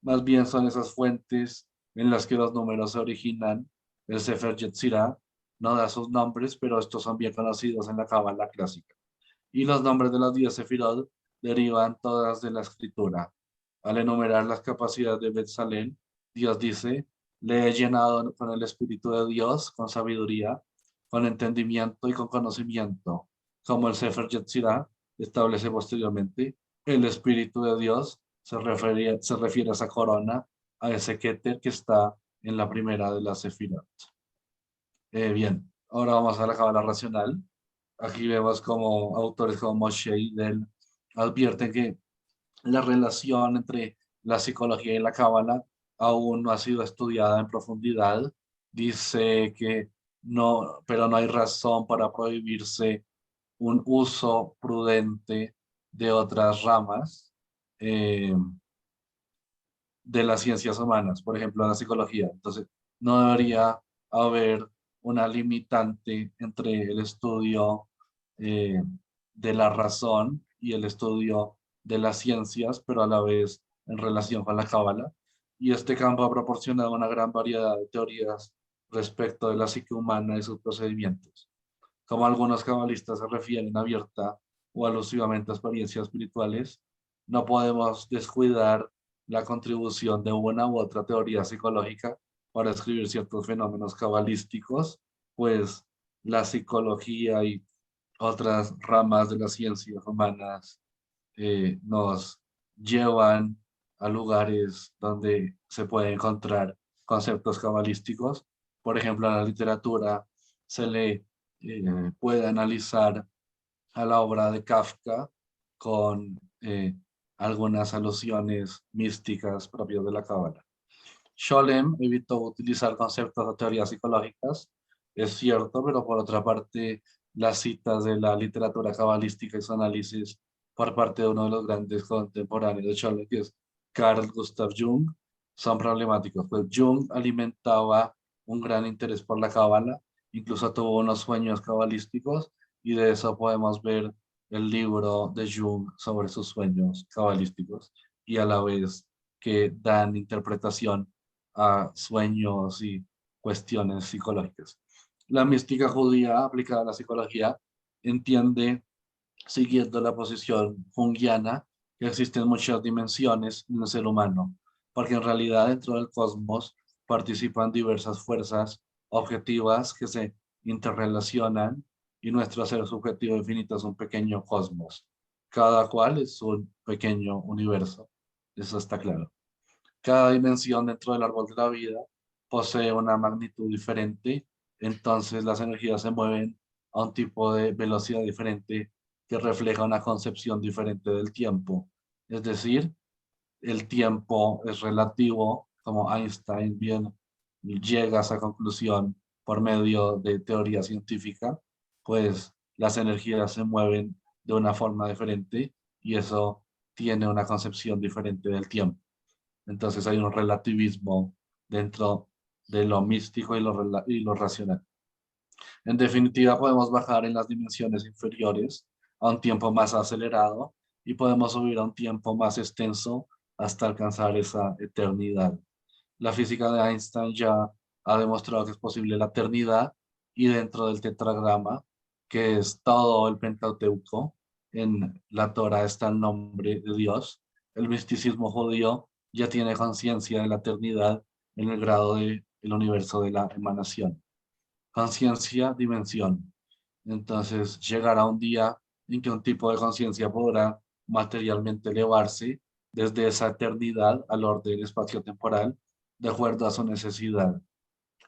Más bien son esas fuentes en las que los números se originan. El Sefer Yetzirah no da sus nombres, pero estos son bien conocidos en la Cábala clásica. Y los nombres de las 10 sefirot derivan todas de la escritura. Al enumerar las capacidades de Betzalel, Dios dice, le he llenado con el Espíritu de Dios, con sabiduría, con entendimiento y con conocimiento. Como el Sefer Yetzirah establece posteriormente, el Espíritu de Dios se refiere a esa corona, a ese Keter que está en la primera de las sefirot. Bien, ahora vamos a la cábala racional. Aquí vemos como autores como Moshe y Del advierten que la relación entre la psicología y la cábala aún no ha sido estudiada en profundidad. Dice que no, pero no hay razón para prohibirse un uso prudente de otras ramas. Eh, de las ciencias humanas, por ejemplo, la psicología. Entonces, no debería haber una limitante entre el estudio eh, de la razón y el estudio de las ciencias, pero a la vez en relación con la cábala. Y este campo ha proporcionado una gran variedad de teorías respecto de la psique humana y sus procedimientos. Como algunos cabalistas se refieren abierta o alusivamente a experiencias espirituales, no podemos descuidar la contribución de una u otra teoría psicológica para escribir ciertos fenómenos cabalísticos, pues la psicología y otras ramas de las ciencias humanas nos llevan a lugares donde se pueden encontrar conceptos cabalísticos. Por ejemplo, en la literatura se le puede analizar a la obra de Kafka con algunas alusiones místicas propias de la cábala. Scholem evitó utilizar conceptos o teorías psicológicas, es cierto, pero por otra parte, las citas de la literatura cabalística y su análisis por parte de uno de los grandes contemporáneos de Scholem, que es Carl Gustav Jung, son problemáticos. Pues Jung alimentaba un gran interés por la cábala, incluso tuvo unos sueños cabalísticos, y de eso podemos ver el libro de Jung sobre sus sueños cabalísticos, y a la vez que dan interpretación a sueños y cuestiones psicológicas. La mística judía aplicada a la psicología entiende, siguiendo la posición junguiana, que existen muchas dimensiones en el ser humano, porque en realidad dentro del cosmos participan diversas fuerzas objetivas que se interrelacionan y nuestro ser subjetivo infinito es un pequeño cosmos. Cada cual es un pequeño universo. Eso está claro. Cada dimensión dentro del árbol de la vida posee una magnitud diferente, entonces las energías se mueven a un tipo de velocidad diferente que refleja una concepción diferente del tiempo. Es decir, el tiempo es relativo, como Einstein bien llega a esa conclusión por medio de teoría científica, pues las energías se mueven de una forma diferente y eso tiene una concepción diferente del tiempo. Entonces hay un relativismo dentro de lo místico y lo racional. En definitiva, podemos bajar en las dimensiones inferiores a un tiempo más acelerado y podemos subir a un tiempo más extenso hasta alcanzar esa eternidad. La física de Einstein ya ha demostrado que es posible la eternidad y dentro del tetragrama, que es todo el Pentateuco, en la Torah está el nombre de Dios. El misticismo judío ya tiene conciencia de la eternidad en el grado del universo de la emanación. Conciencia, dimensión. Entonces llegará un día en que un tipo de conciencia podrá materialmente elevarse desde esa eternidad al orden espacio-temporal de acuerdo a su necesidad.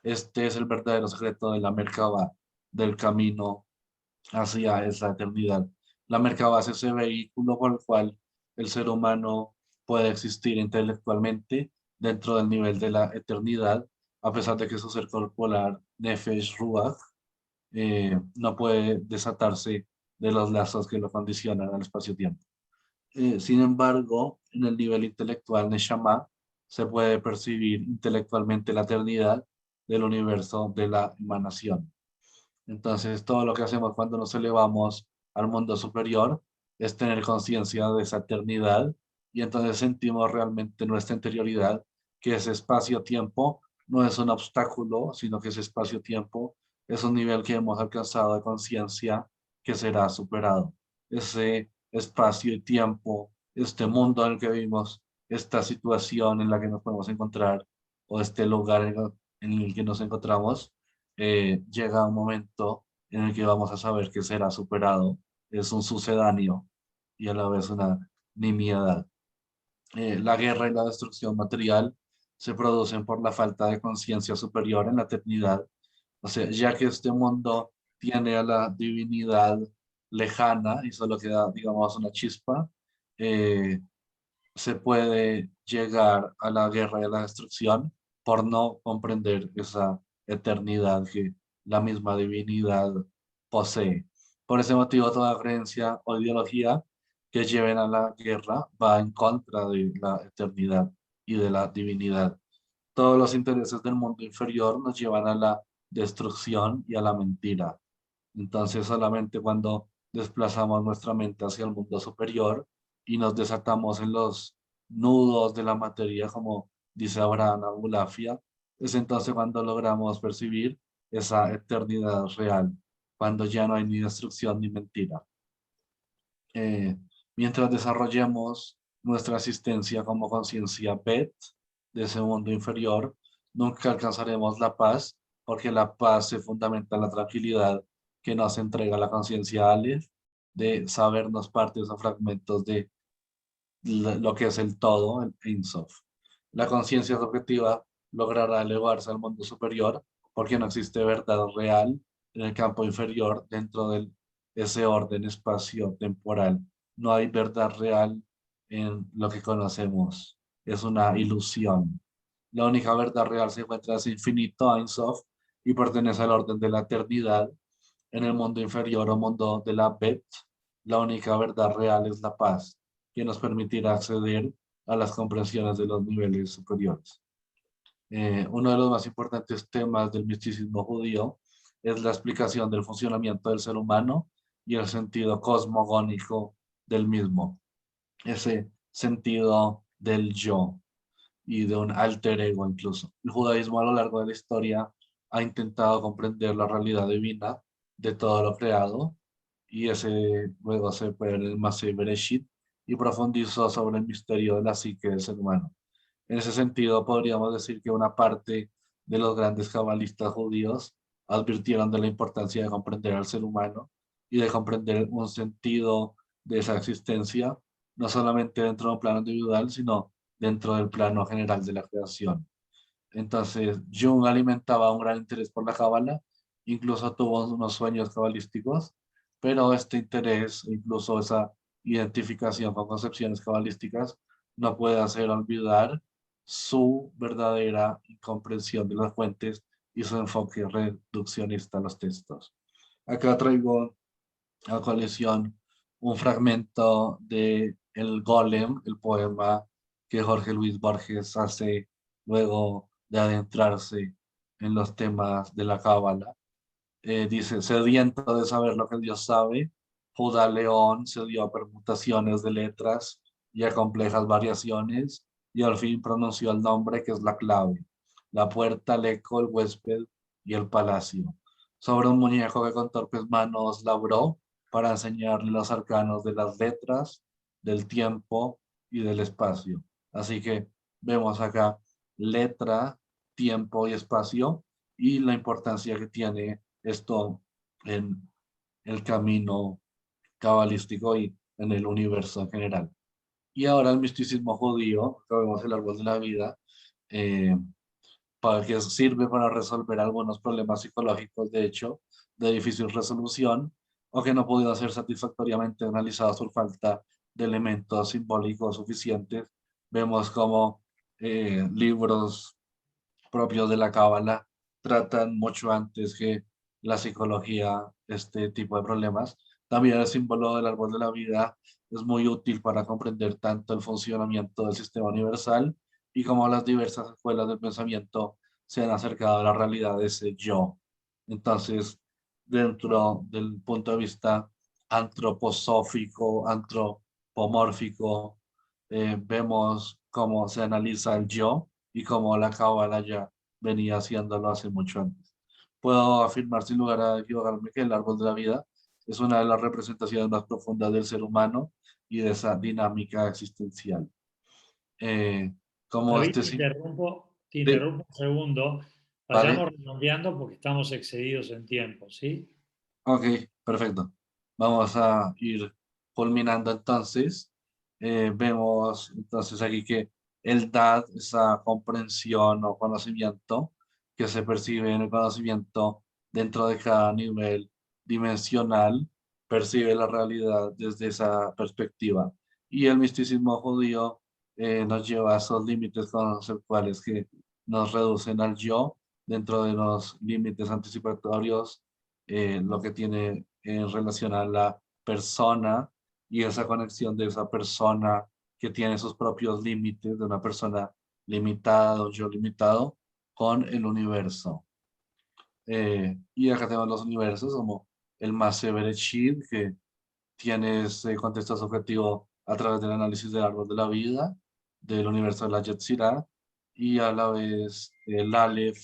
Este es el verdadero secreto de la Merkabah, del camino hacia esa eternidad. La Merkabah es ese vehículo por el cual el ser humano puede existir intelectualmente dentro del nivel de la eternidad, a pesar de que su ser corporal, Nefesh Ruach, no puede desatarse de los lazos que lo condicionan al espacio-tiempo. Sin embargo, en el nivel intelectual Neshama se puede percibir intelectualmente la eternidad del universo de la emanación. Entonces, todo lo que hacemos cuando nos elevamos al mundo superior es tener conciencia de esa eternidad y entonces sentimos realmente nuestra interioridad, que ese espacio-tiempo no es un obstáculo, sino que ese espacio-tiempo es un nivel que hemos alcanzado de conciencia que será superado. Ese espacio y tiempo, este mundo en el que vivimos, esta situación en la que nos podemos encontrar o este lugar en el que nos encontramos, llega un momento en el que vamos a saber que será superado. Es un sucedáneo y a la vez una nimiedad. La guerra y la destrucción material se producen por la falta de conciencia superior en la eternidad. O sea, ya que este mundo tiene a la divinidad lejana y solo queda, digamos, una chispa, eh, se puede llegar a la guerra y a la destrucción por no comprender esa eternidad que la misma divinidad posee. Por ese motivo, toda creencia o ideología que lleven a la guerra va en contra de la eternidad y de la divinidad. Todos los intereses del mundo inferior nos llevan a la destrucción y a la mentira. Entonces, solamente cuando desplazamos nuestra mente hacia el mundo superior y nos desatamos en los nudos de la materia, como dice Abraham Abulafia, es entonces cuando logramos percibir esa eternidad real, cuando ya no hay ni destrucción ni mentira. Eh, Mientras desarrollemos nuestra existencia como conciencia Bet de ese mundo inferior, nunca alcanzaremos la paz, porque la paz se fundamenta en la tranquilidad que nos entrega la conciencia Aleph, de sabernos partes o fragmentos de lo que es el todo, el Ein Sof. La conciencia subjetiva logrará elevarse al mundo superior porque no existe verdad real en el campo inferior dentro de ese orden espacio-temporal. No hay verdad real en lo que conocemos. Es una ilusión. La única verdad real se encuentra en ese infinito Ein Sof y pertenece al orden de la eternidad. En el mundo inferior o mundo de la Bet, la única verdad real es la paz, que nos permitirá acceder a las comprensiones de los niveles superiores. Uno de los más importantes temas del misticismo judío es la explicación del funcionamiento del ser humano y el sentido cosmogónico del mismo, ese sentido del yo y de un alter ego incluso. El judaísmo a lo largo de la historia ha intentado comprender la realidad divina de todo lo creado y ese luego se puede ver en el Masé Bereshit y profundizó sobre el misterio de la psique del ser humano. En ese sentido, podríamos decir que una parte de los grandes cabalistas judíos advirtieron de la importancia de comprender al ser humano y de comprender un sentido de esa existencia, no solamente dentro de un plano individual, sino dentro del plano general de la creación. Entonces, Jung alimentaba un gran interés por la cábala, incluso tuvo unos sueños cabalísticos, pero este interés, incluso esa identificación con concepciones cabalísticas, no puede hacer olvidar su verdadera comprensión de las fuentes y su enfoque reduccionista a los textos. Acá traigo a colección un fragmento de El Golem, el poema que Jorge Luis Borges hace luego de adentrarse en los temas de la Cábala. Dice, sediento de saber lo que Dios sabe, Judá León se dio a permutaciones de letras y a complejas variaciones, y al fin pronunció el nombre que es la clave, la puerta, el eco, el huésped y el palacio. Sobre un muñeco que con torpes manos labró para enseñarle los arcanos de las letras, del tiempo y del espacio. Así que vemos acá letra, tiempo y espacio y la importancia que tiene esto en el camino cabalístico y en el universo en general. Y ahora el misticismo judío, que vemos el árbol de la vida, eh, para que sirve para resolver algunos problemas psicológicos, de hecho, de difícil resolución, o que no pudieron ser satisfactoriamente analizados por falta de elementos simbólicos suficientes. Vemos como libros propios de la Cábala tratan mucho antes que la psicología este tipo de problemas. También el símbolo del árbol de la vida es muy útil para comprender tanto el funcionamiento del sistema universal y cómo las diversas escuelas del pensamiento se han acercado a la realidad de ese yo. Entonces, dentro del punto de vista antroposófico, antropomórfico, vemos cómo se analiza el yo y cómo la cábala ya venía haciéndolo hace mucho antes. Puedo afirmar sin lugar a equivocarme que el árbol de la vida es una de las representaciones más profundas del ser humano y de esa dinámica existencial. Eh, Como David, este sí, te sí, interrumpo un segundo. vale, Vayamos redondeando porque estamos excedidos en tiempo, ¿sí? ok, perfecto. Vamos a ir culminando entonces. Vemos entonces aquí que el DAD, esa comprensión o conocimiento que se percibe en el conocimiento dentro de cada nivel dimensional, percibe la realidad desde esa perspectiva. Y el misticismo judío nos lleva a esos límites conceptuales que nos reducen al yo dentro de los límites anticipatorios, lo que tiene en relación a la persona y esa conexión de esa persona que tiene sus propios límites, de una persona limitada, un yo limitado, con el universo. Y acá tenemos los universos como el Massive Sheet, que tiene ese contexto subjetivo a través del análisis del árbol de la vida, del universo de la Yetzirah, y a la vez el Aleph,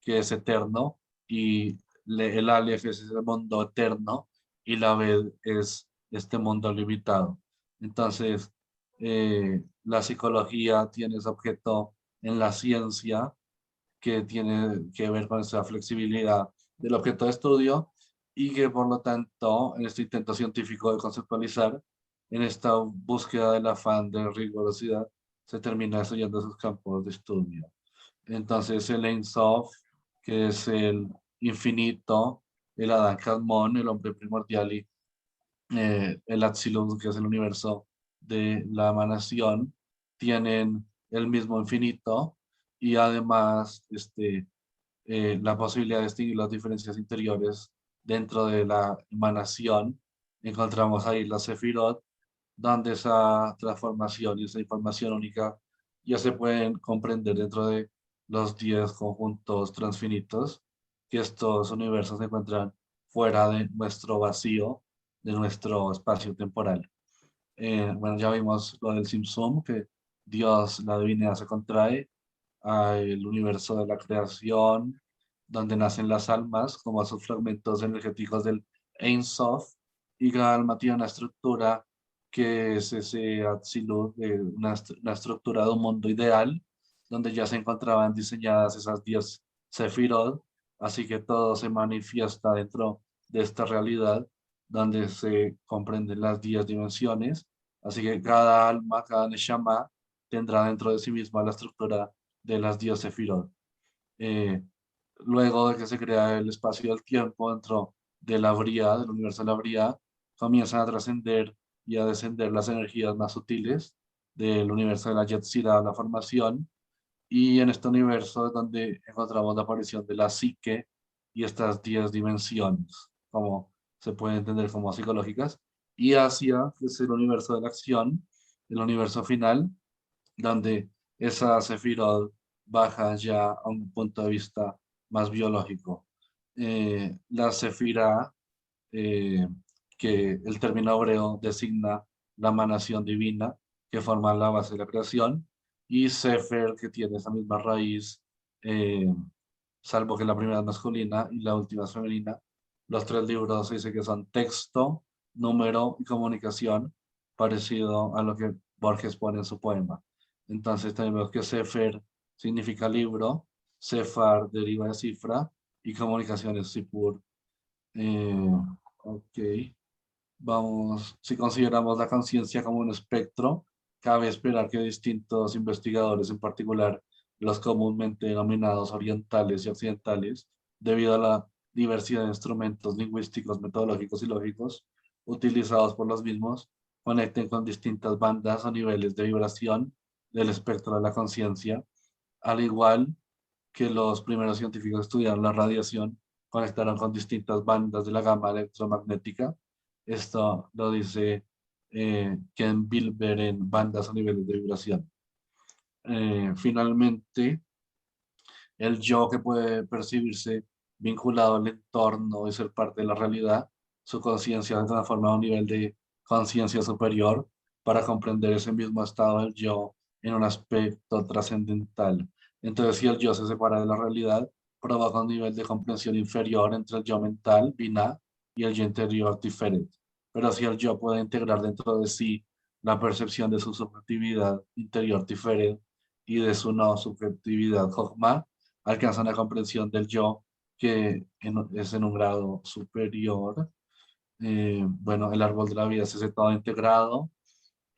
que es eterno, y el Aleph es ese mundo eterno, y la Ved es este mundo limitado. Entonces, la psicología tiene ese objeto en la ciencia que tiene que ver con esa flexibilidad del objeto de estudio y que por lo tanto en este intento científico de conceptualizar, en esta búsqueda del afán de rigurosidad, se termina estudiando esos campos de estudio. Entonces el Ein Sof, que es el infinito, el Adán Kadmon, el hombre primordial, y el Atzilum, que es el universo de la emanación, tienen el mismo infinito y además la posibilidad de distinguir las diferencias interiores dentro de la emanación. Encontramos ahí la Sefirot, donde esa transformación y esa información única ya se pueden comprender dentro de los 10 conjuntos transfinitos, que estos universos se encuentran fuera de nuestro vacío, de nuestro espacio temporal. Bueno, ya vimos lo del Simsum, que Dios, la divinidad, se contrae al universo de la creación, donde nacen las almas, como esos fragmentos energéticos del Ein Sof, y cada alma tiene una estructura que es ese Atzilut, una estructura de un mundo ideal, donde ya se encontraban diseñadas esas 10 Sefirot, así que todo se manifiesta dentro de esta realidad, donde se comprenden las 10 dimensiones, así que cada alma, cada Neshama, tendrá dentro de sí misma la estructura de las 10 Sefirot. Eh, Luego de que se crea el espacio y el tiempo dentro de la Bria, del universo de la Bria, comienzan a trascender y a descender las energías más sutiles del universo de la Yetzirah, la formación, y en este universo es donde encontramos la aparición de la psique y estas 10 dimensiones, como se puede entender como psicológicas, y Asia, que es el universo de la acción, el universo final, donde esa Sefirot baja ya a un punto de vista más biológico. La Sefirah, eh, que el término hebreo designa la emanación divina que forma la base de la creación, y Sefer, que tiene esa misma raíz, eh, salvo que la primera es masculina y la última es femenina. Los tres libros se dice que son texto, número y comunicación, parecido a lo que Borges pone en su poema. Entonces tenemos que Sefer significa libro, Sefar deriva de cifra y comunicación es Sipur. Eh, ok, vamos, si consideramos la conciencia como un espectro, cabe esperar que distintos investigadores, en particular los comúnmente denominados orientales y occidentales, debido a la diversidad de instrumentos lingüísticos, metodológicos y lógicos utilizados por los mismos, conecten con distintas bandas o niveles de vibración del espectro de la conciencia, al igual que los primeros científicos estudiaron la radiación, conectaron con distintas bandas de la gama electromagnética. Esto lo dice Ken Wilber en bandas a niveles de vibración. Finalmente, el yo que puede percibirse vinculado al entorno y ser parte de la realidad, su conciencia se transforma a un nivel de conciencia superior para comprender ese mismo estado del yo en un aspecto trascendental. Entonces, si el yo se separa de la realidad, provoca un nivel de comprensión inferior entre el yo mental, Binah, y el yo interior, Tiferet. Pero si el yo puede integrar dentro de sí la percepción de su subjetividad interior, Tiferet, y de su no subjetividad, Jochma, alcanza una comprensión del yo que es en un grado superior. Bueno, el árbol de la vida es ese todo integrado.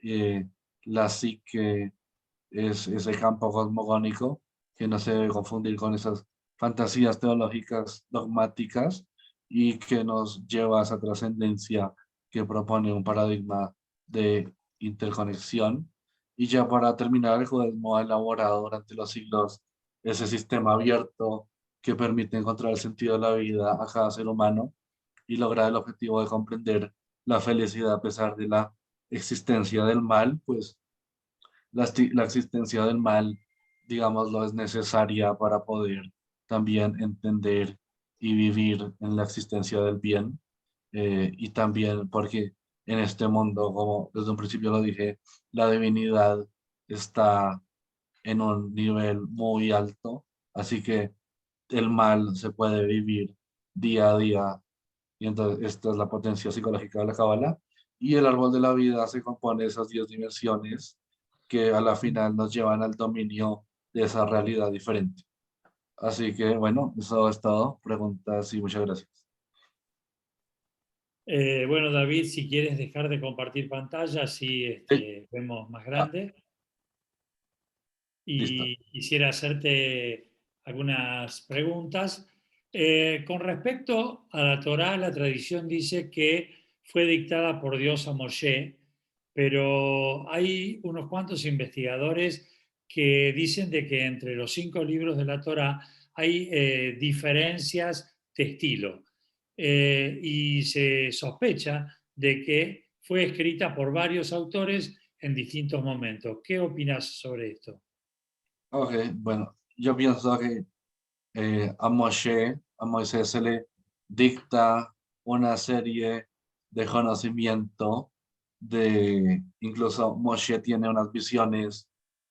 eh, la psique es ese campo cosmogónico que no se debe confundir con esas fantasías teológicas dogmáticas y que nos lleva a esa trascendencia que propone un paradigma de interconexión. Y ya para terminar, el judaísmo ha elaborado durante los siglos ese sistema abierto que permite encontrar el sentido de la vida a cada ser humano y lograr el objetivo de comprender la felicidad a pesar de la existencia del mal, pues la existencia del mal digámoslo, es necesaria para poder también entender y vivir en la existencia del bien. Y también porque en este mundo, como desde un principio lo dije, la divinidad está en un nivel muy alto, así que el mal se puede vivir día a día, y entonces esta es la potencia psicológica de la Cábala. Y el árbol de la vida se compone de esas 10 dimensiones que a la final nos llevan al dominio de esa realidad diferente. Así que bueno, eso es todo. Preguntas y muchas gracias. Bueno, David, si quieres dejar de compartir pantalla, así Sí, vemos más ah, grande. listo. Y quisiera hacerte algunas preguntas. Con respecto a la Torá, la tradición dice que fue dictada por Dios a Moshe, pero hay unos cuantos investigadores que dicen de que entre los 5 libros de la Torá hay diferencias de estilo. Y se sospecha de que fue escrita por varios autores en distintos momentos. ¿Qué opinas sobre esto? Ok, bueno, yo pienso que a Moisés se le dicta una serie de conocimiento incluso Moshe tiene unas visiones,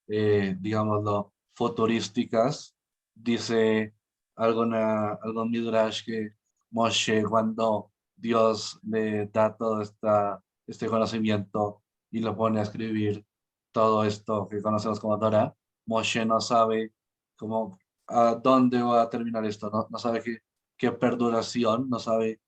digámoslo, futurísticas. Dice algún Midrash que Moshe, cuando Dios le da todo este conocimiento y lo pone a escribir todo esto que conocemos como Torah, Moshe no sabe cómo a dónde va a terminar esto, no sabe qué perduración, no sabe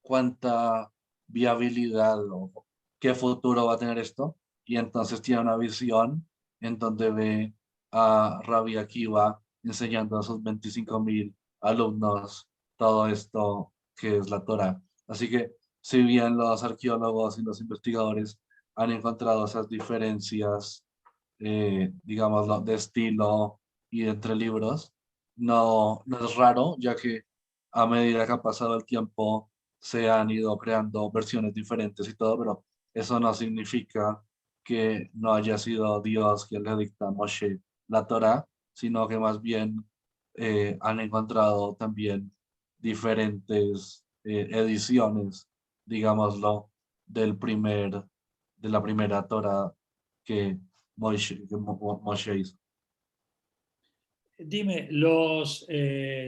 cuánta viabilidad o qué futuro va a tener esto. Y entonces tiene una visión en donde ve a Rabbi Akiva enseñando a sus 25.000 alumnos todo esto que es la Torah. Así que si bien los arqueólogos y los investigadores han encontrado esas diferencias, digamos, de estilo y entre libros, no es raro, ya que a medida que ha pasado el tiempo se han ido creando versiones diferentes y todo, pero eso no significa que no haya sido Dios quien le dicta a Moshe la Torá, sino que más bien han encontrado también diferentes ediciones, digámoslo, de la primera Torá que Moshe hizo. Dime, ¿los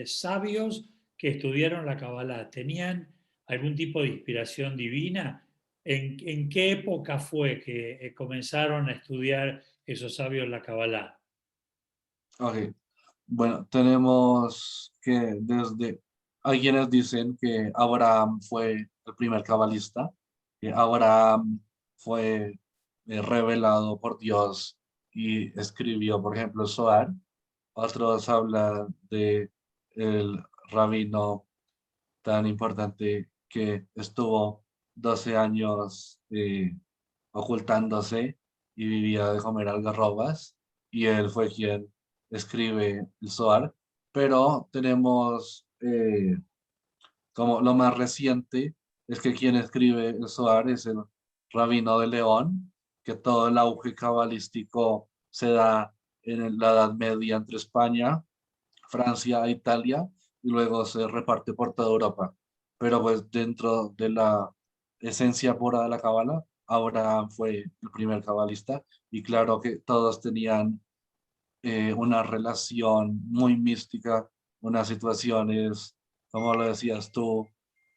sabios que estudiaron la Kabbalah tenían algún tipo de inspiración divina? En qué época fue que comenzaron a estudiar esos sabios la Kabbalah? Ok, bueno, tenemos que hay quienes dicen que Abraham fue el primer cabalista, que Abraham fue revelado por Dios y escribió, por ejemplo, el Zohar. Otros hablan de el rabino tan importante que estuvo 12 años ocultándose y vivía de comer algarrobas, y él fue quien escribe el Zohar. Pero tenemos como lo más reciente es que quien escribe el Zohar es el Rabino de León, que todo el auge cabalístico se da en la Edad Media entre España, Francia e Italia, y luego se reparte por toda Europa. Pero pues dentro de la esencia pura de la cábala, Abraham fue el primer cabalista, y claro que todos tenían una relación muy mística, unas situaciones, como lo decías tú,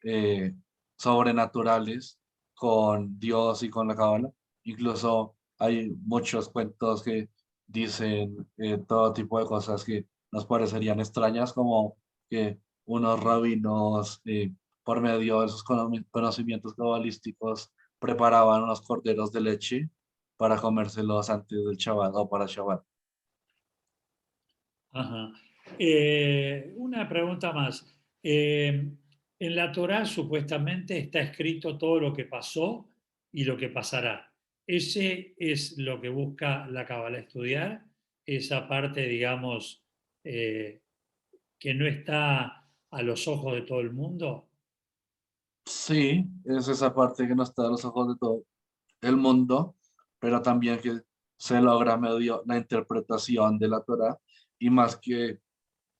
eh, sobrenaturales con Dios y con la cábala. Incluso hay muchos cuentos que dicen todo tipo de cosas que nos parecerían extrañas, como que unos rabinos, por medio de sus conocimientos cabalísticos, preparaban unos corderos de leche para comérselos antes del Shabbat o para Shabbat. Ajá. Una pregunta más. En la Torá supuestamente está escrito todo lo que pasó y lo que pasará. ¿Ese es lo que busca la Kabbalah estudiar? Esa parte, digamos, eh, que no está a los ojos de todo el mundo. Sí, es esa parte que no está a los ojos de todo el mundo, pero también que se logra medio la interpretación de la Torá, y más que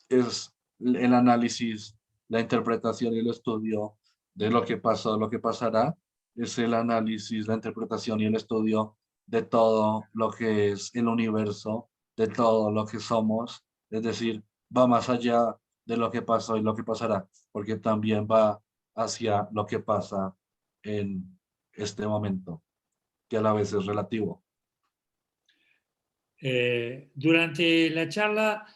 es el análisis, la interpretación y el estudio de lo que pasó, lo que pasará, es el análisis, la interpretación y el estudio de todo lo que es el universo, de todo lo que somos, es decir, va más allá de lo que pasó y lo que pasará, porque también va hacia lo que pasa en este momento, que a la vez es relativo. Durante la charla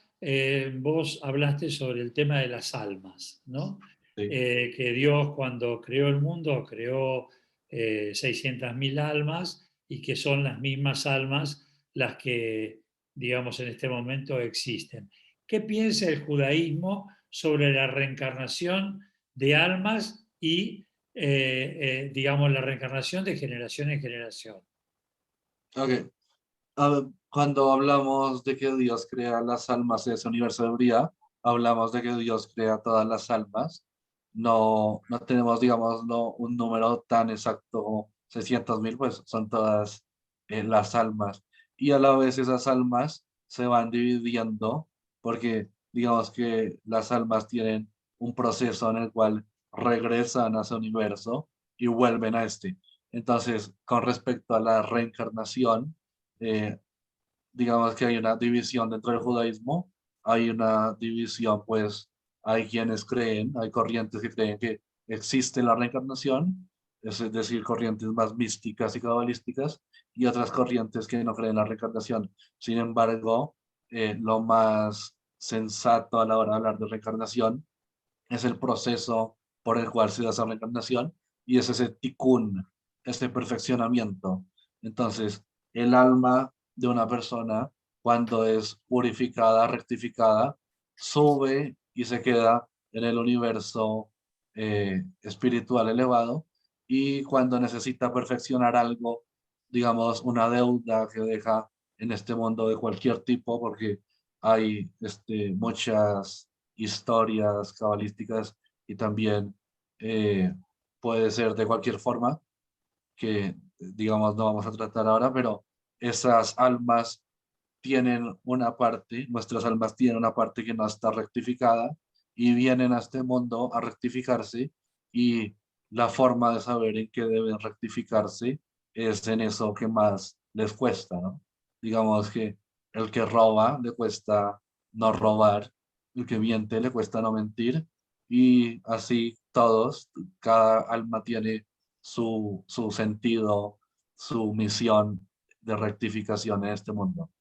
vos hablaste sobre el tema de las almas, ¿no? Sí, Que Dios cuando creó el mundo creó 600.000 almas y que son las mismas almas las que, digamos, en este momento existen. ¿Qué piensa el judaísmo sobre la reencarnación de almas y, digamos, la reencarnación de generación en generación? ok. Cuando hablamos de que Dios crea las almas de ese universo de Bría, hablamos de que Dios crea todas las almas. No, no tenemos, digamos, no, un número tan exacto, 600.000, pues son todas las almas. Y a la vez esas almas se van dividiendo porque, digamos que las almas tienen un proceso en el cual regresan a ese universo y vuelven a este. Entonces, con respecto a la reencarnación, eh, digamos que hay una división dentro del judaísmo, hay una división, pues hay quienes creen, hay corrientes que creen que existe la reencarnación, es decir, corrientes más místicas y cabalísticas, y otras corrientes que no creen en la reencarnación. Sin embargo, lo más sensato a la hora de hablar de reencarnación es el proceso por el cual se da esa reencarnación, y es ese tikkun, este perfeccionamiento. Entonces, el alma de una persona, cuando es purificada, rectificada, sube y se queda en el universo espiritual elevado, y cuando necesita perfeccionar algo, digamos, una deuda que deja en este mundo de cualquier tipo, porque hay muchas historias cabalísticas, y también eh, puede ser de cualquier forma, que digamos no vamos a tratar ahora, pero esas almas tienen una parte, nuestras almas tienen una parte que no está rectificada, y vienen a este mundo a rectificarse, y la forma de saber en qué deben rectificarse es en eso que más les cuesta, ¿no? Digamos que el que roba le cuesta no robar, el que miente le cuesta no mentir, y así todos, cada alma tiene su sentido, su misión de rectificación en este mundo.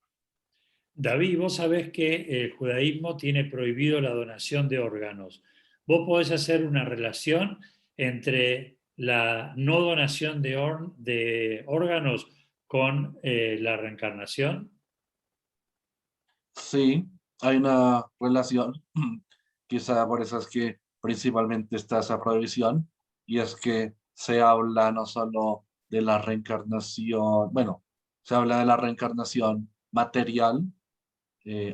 David, vos sabés que el judaísmo tiene prohibido la donación de órganos. ¿Vos podés hacer una relación entre la no donación de órganos con la reencarnación? Sí, hay una relación, quizá por eso es que principalmente está esa prohibición, y es que se habla no solo de la reencarnación, bueno, se habla de la reencarnación material,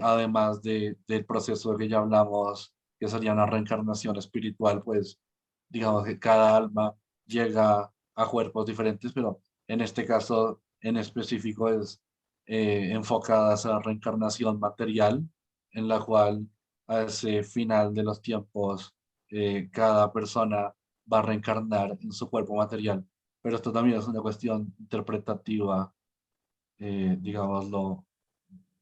además del proceso que ya hablamos, que sería una reencarnación espiritual, pues digamos que cada alma llega a cuerpos diferentes, pero en este caso en específico es enfocada a la reencarnación material, en la cual a ese final de los tiempos cada persona va a reencarnar en su cuerpo material. Pero esto también es una cuestión interpretativa, digámoslo,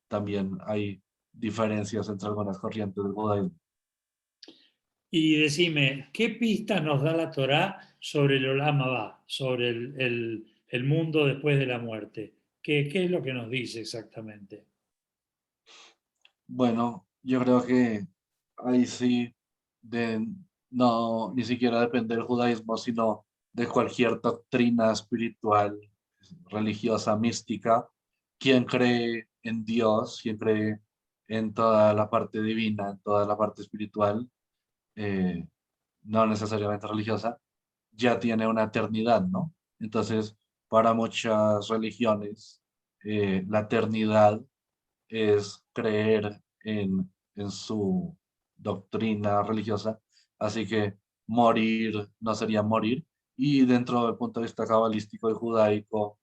también hay diferencias entre algunas corrientes del judaísmo. Y decime, ¿qué pistas nos da la Torá sobre el Olam Abba, sobre el mundo después de la muerte? ¿Qué es lo que nos dice exactamente? Bueno, yo creo que ahí sí, de, no, ni siquiera depende del judaísmo, sino de cualquier doctrina espiritual, religiosa, mística. Quien cree en Dios, quien cree en toda la parte divina, en toda la parte espiritual, eh, no necesariamente religiosa, ya tiene una eternidad, ¿no? Entonces, para muchas religiones, la eternidad es creer en su doctrina religiosa, así que morir no sería morir. Y dentro del punto de vista cabalístico y judaico,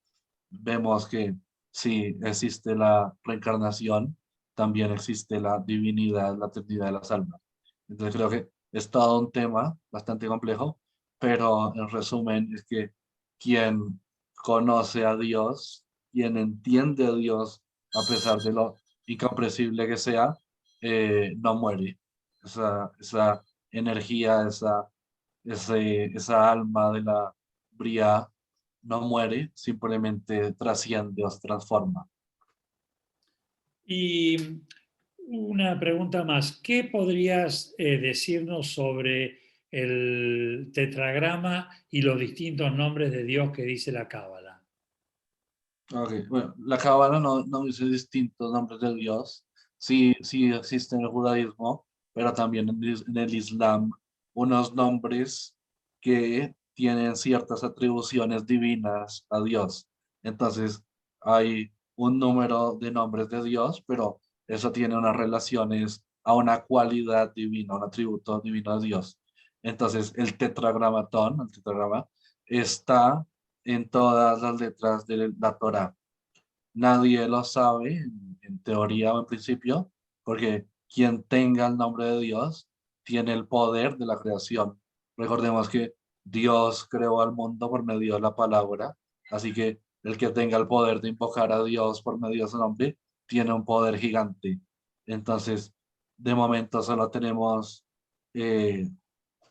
vemos que si existe la reencarnación, también existe la divinidad, la eternidad de las almas. Entonces creo que es todo un tema bastante complejo, pero en resumen es que quien conoce a Dios, quien entiende a Dios, a pesar de lo incomprensible que sea, no muere. Esa energía, esa alma de la bría no muere, simplemente trasciende o se transforma. Y una pregunta más, ¿qué podrías decirnos sobre el tetragrama y los distintos nombres de Dios que dice la Cábala? Ok, bueno, la Cábala no dice distintos nombres de Dios, sí, sí existe en el judaísmo, pero también en el Islam, unos nombres que tienen ciertas atribuciones divinas a Dios. Entonces, hay un número de nombres de Dios, pero eso tiene unas relaciones a una cualidad divina, un atributo divino de Dios. Entonces, el tetragrama, está en todas las letras de la Torá. Nadie lo sabe, en teoría o en principio, porque quien tenga el nombre de Dios tiene el poder de la creación. Recordemos que Dios creó al mundo por medio de la palabra, así que el que tenga el poder de invocar a Dios por medio de su nombre tiene un poder gigante. Entonces, de momento solo tenemos eh,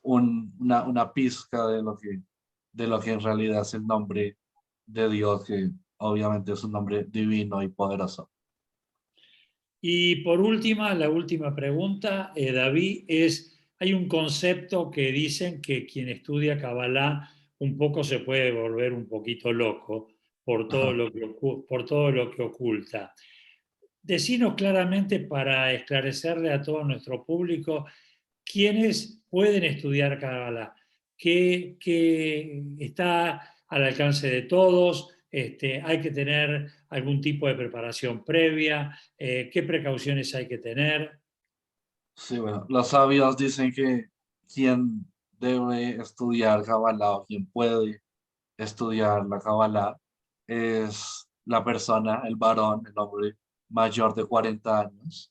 una pizca de lo que en realidad es el nombre de Dios, que obviamente es un nombre divino y poderoso. Y por última, la última pregunta, David, es, hay un concepto que dicen que quien estudia Kabbalah un poco se puede volver un poquito loco por todo Ajá. lo que, por todo lo que oculta. Decinos claramente para esclarecerle a todo nuestro público quiénes pueden estudiar Kabbalah, que está al alcance de todos, hay que tener algún tipo de preparación previa, qué precauciones hay que tener. Sí, bueno, los sabios dicen que quien debe estudiar Kabbalah o quien puede estudiar la Kabbalah es la persona, el varón, el hombre mayor de 40 años.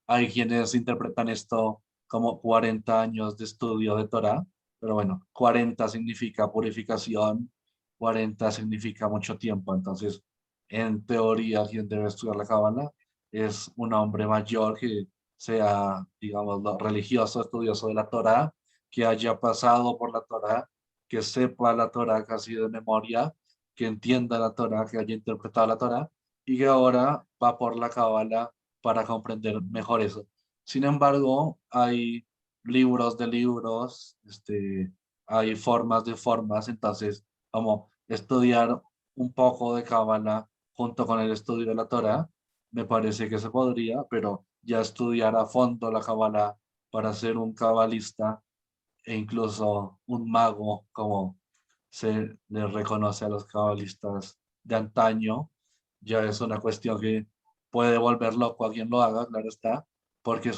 Hay quienes interpretan esto como 40 años de estudio de Torah, pero bueno, 40 significa purificación, 40 significa mucho tiempo, entonces en teoría quien debe estudiar la Cábala es un hombre mayor que sea, digamos, religioso, estudioso de la Torah, que haya pasado por la Torah, que sepa la Torah casi de memoria, que entienda la Torah, que haya interpretado la Torah y que ahora va por la Cábala para comprender mejor eso. Sin embargo, hay libros de libros, hay formas de formas, entonces, como estudiar un poco de Cábala junto con el estudio de la Torah, me parece que se podría, pero ya estudiar a fondo la Cábala para ser un cabalista e incluso un mago, como se le reconoce a los cabalistas de antaño, ya es una cuestión que puede volver loco a quien lo haga, claro está, porque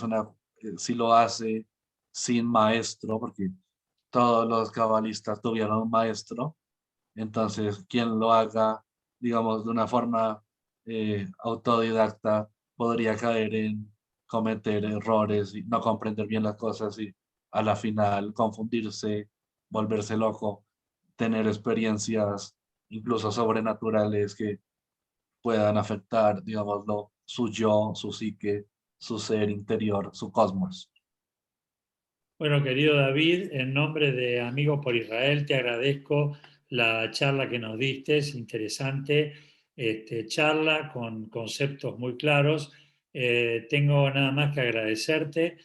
si lo hace sin maestro, porque todos los cabalistas tuvieron un maestro, entonces quien lo haga, digamos, de una forma autodidacta, podría caer en cometer errores y no comprender bien las cosas y a la final confundirse, volverse loco, tener experiencias incluso sobrenaturales que puedan afectar, digámoslo, su yo, su psique, su ser interior, su cosmos. Bueno, querido David, en nombre de Amigos por Israel, te agradezco la charla que nos diste, es interesante, charla con conceptos muy claros. Tengo nada más que agradecerte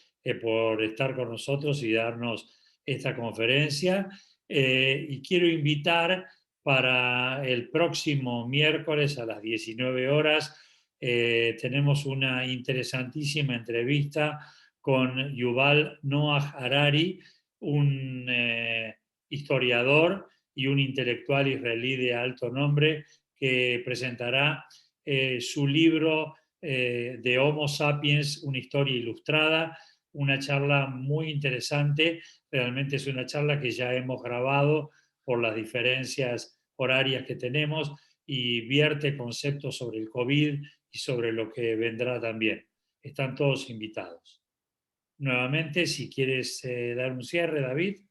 por estar con nosotros y darnos esta conferencia. Y quiero invitar para el próximo miércoles a las 19 horas, tenemos una interesantísima entrevista con Yuval Noah Harari, un historiador y un intelectual israelí de alto nombre que presentará su libro de Homo Sapiens, una historia ilustrada, una charla muy interesante, realmente es una charla que ya hemos grabado por las diferencias horarias que tenemos y vierte conceptos sobre el COVID y sobre lo que vendrá también. Están todos invitados. Nuevamente, si quieres dar un cierre, David.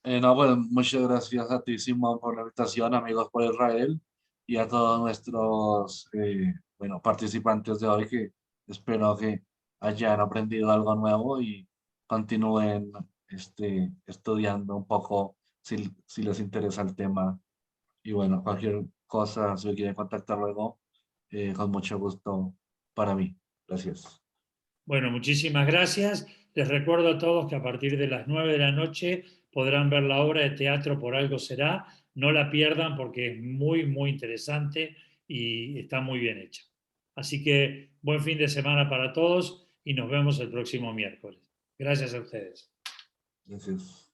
No, bueno, muchas gracias a ti, Simón, por la invitación, amigos por Israel, y a todos nuestros bueno, participantes de hoy que espero que hayan aprendido algo nuevo y continúen estudiando un poco si les interesa el tema. Y bueno, cualquier cosa, si me quieren contactar luego, con mucho gusto para mí. Gracias. Bueno, muchísimas gracias. Les recuerdo a todos que a partir de las 9 de la noche podrán ver la obra de teatro Por algo será. No la pierdan porque es muy, muy interesante y está muy bien hecha. Así que buen fin de semana para todos y nos vemos el próximo miércoles. Gracias a ustedes. Gracias.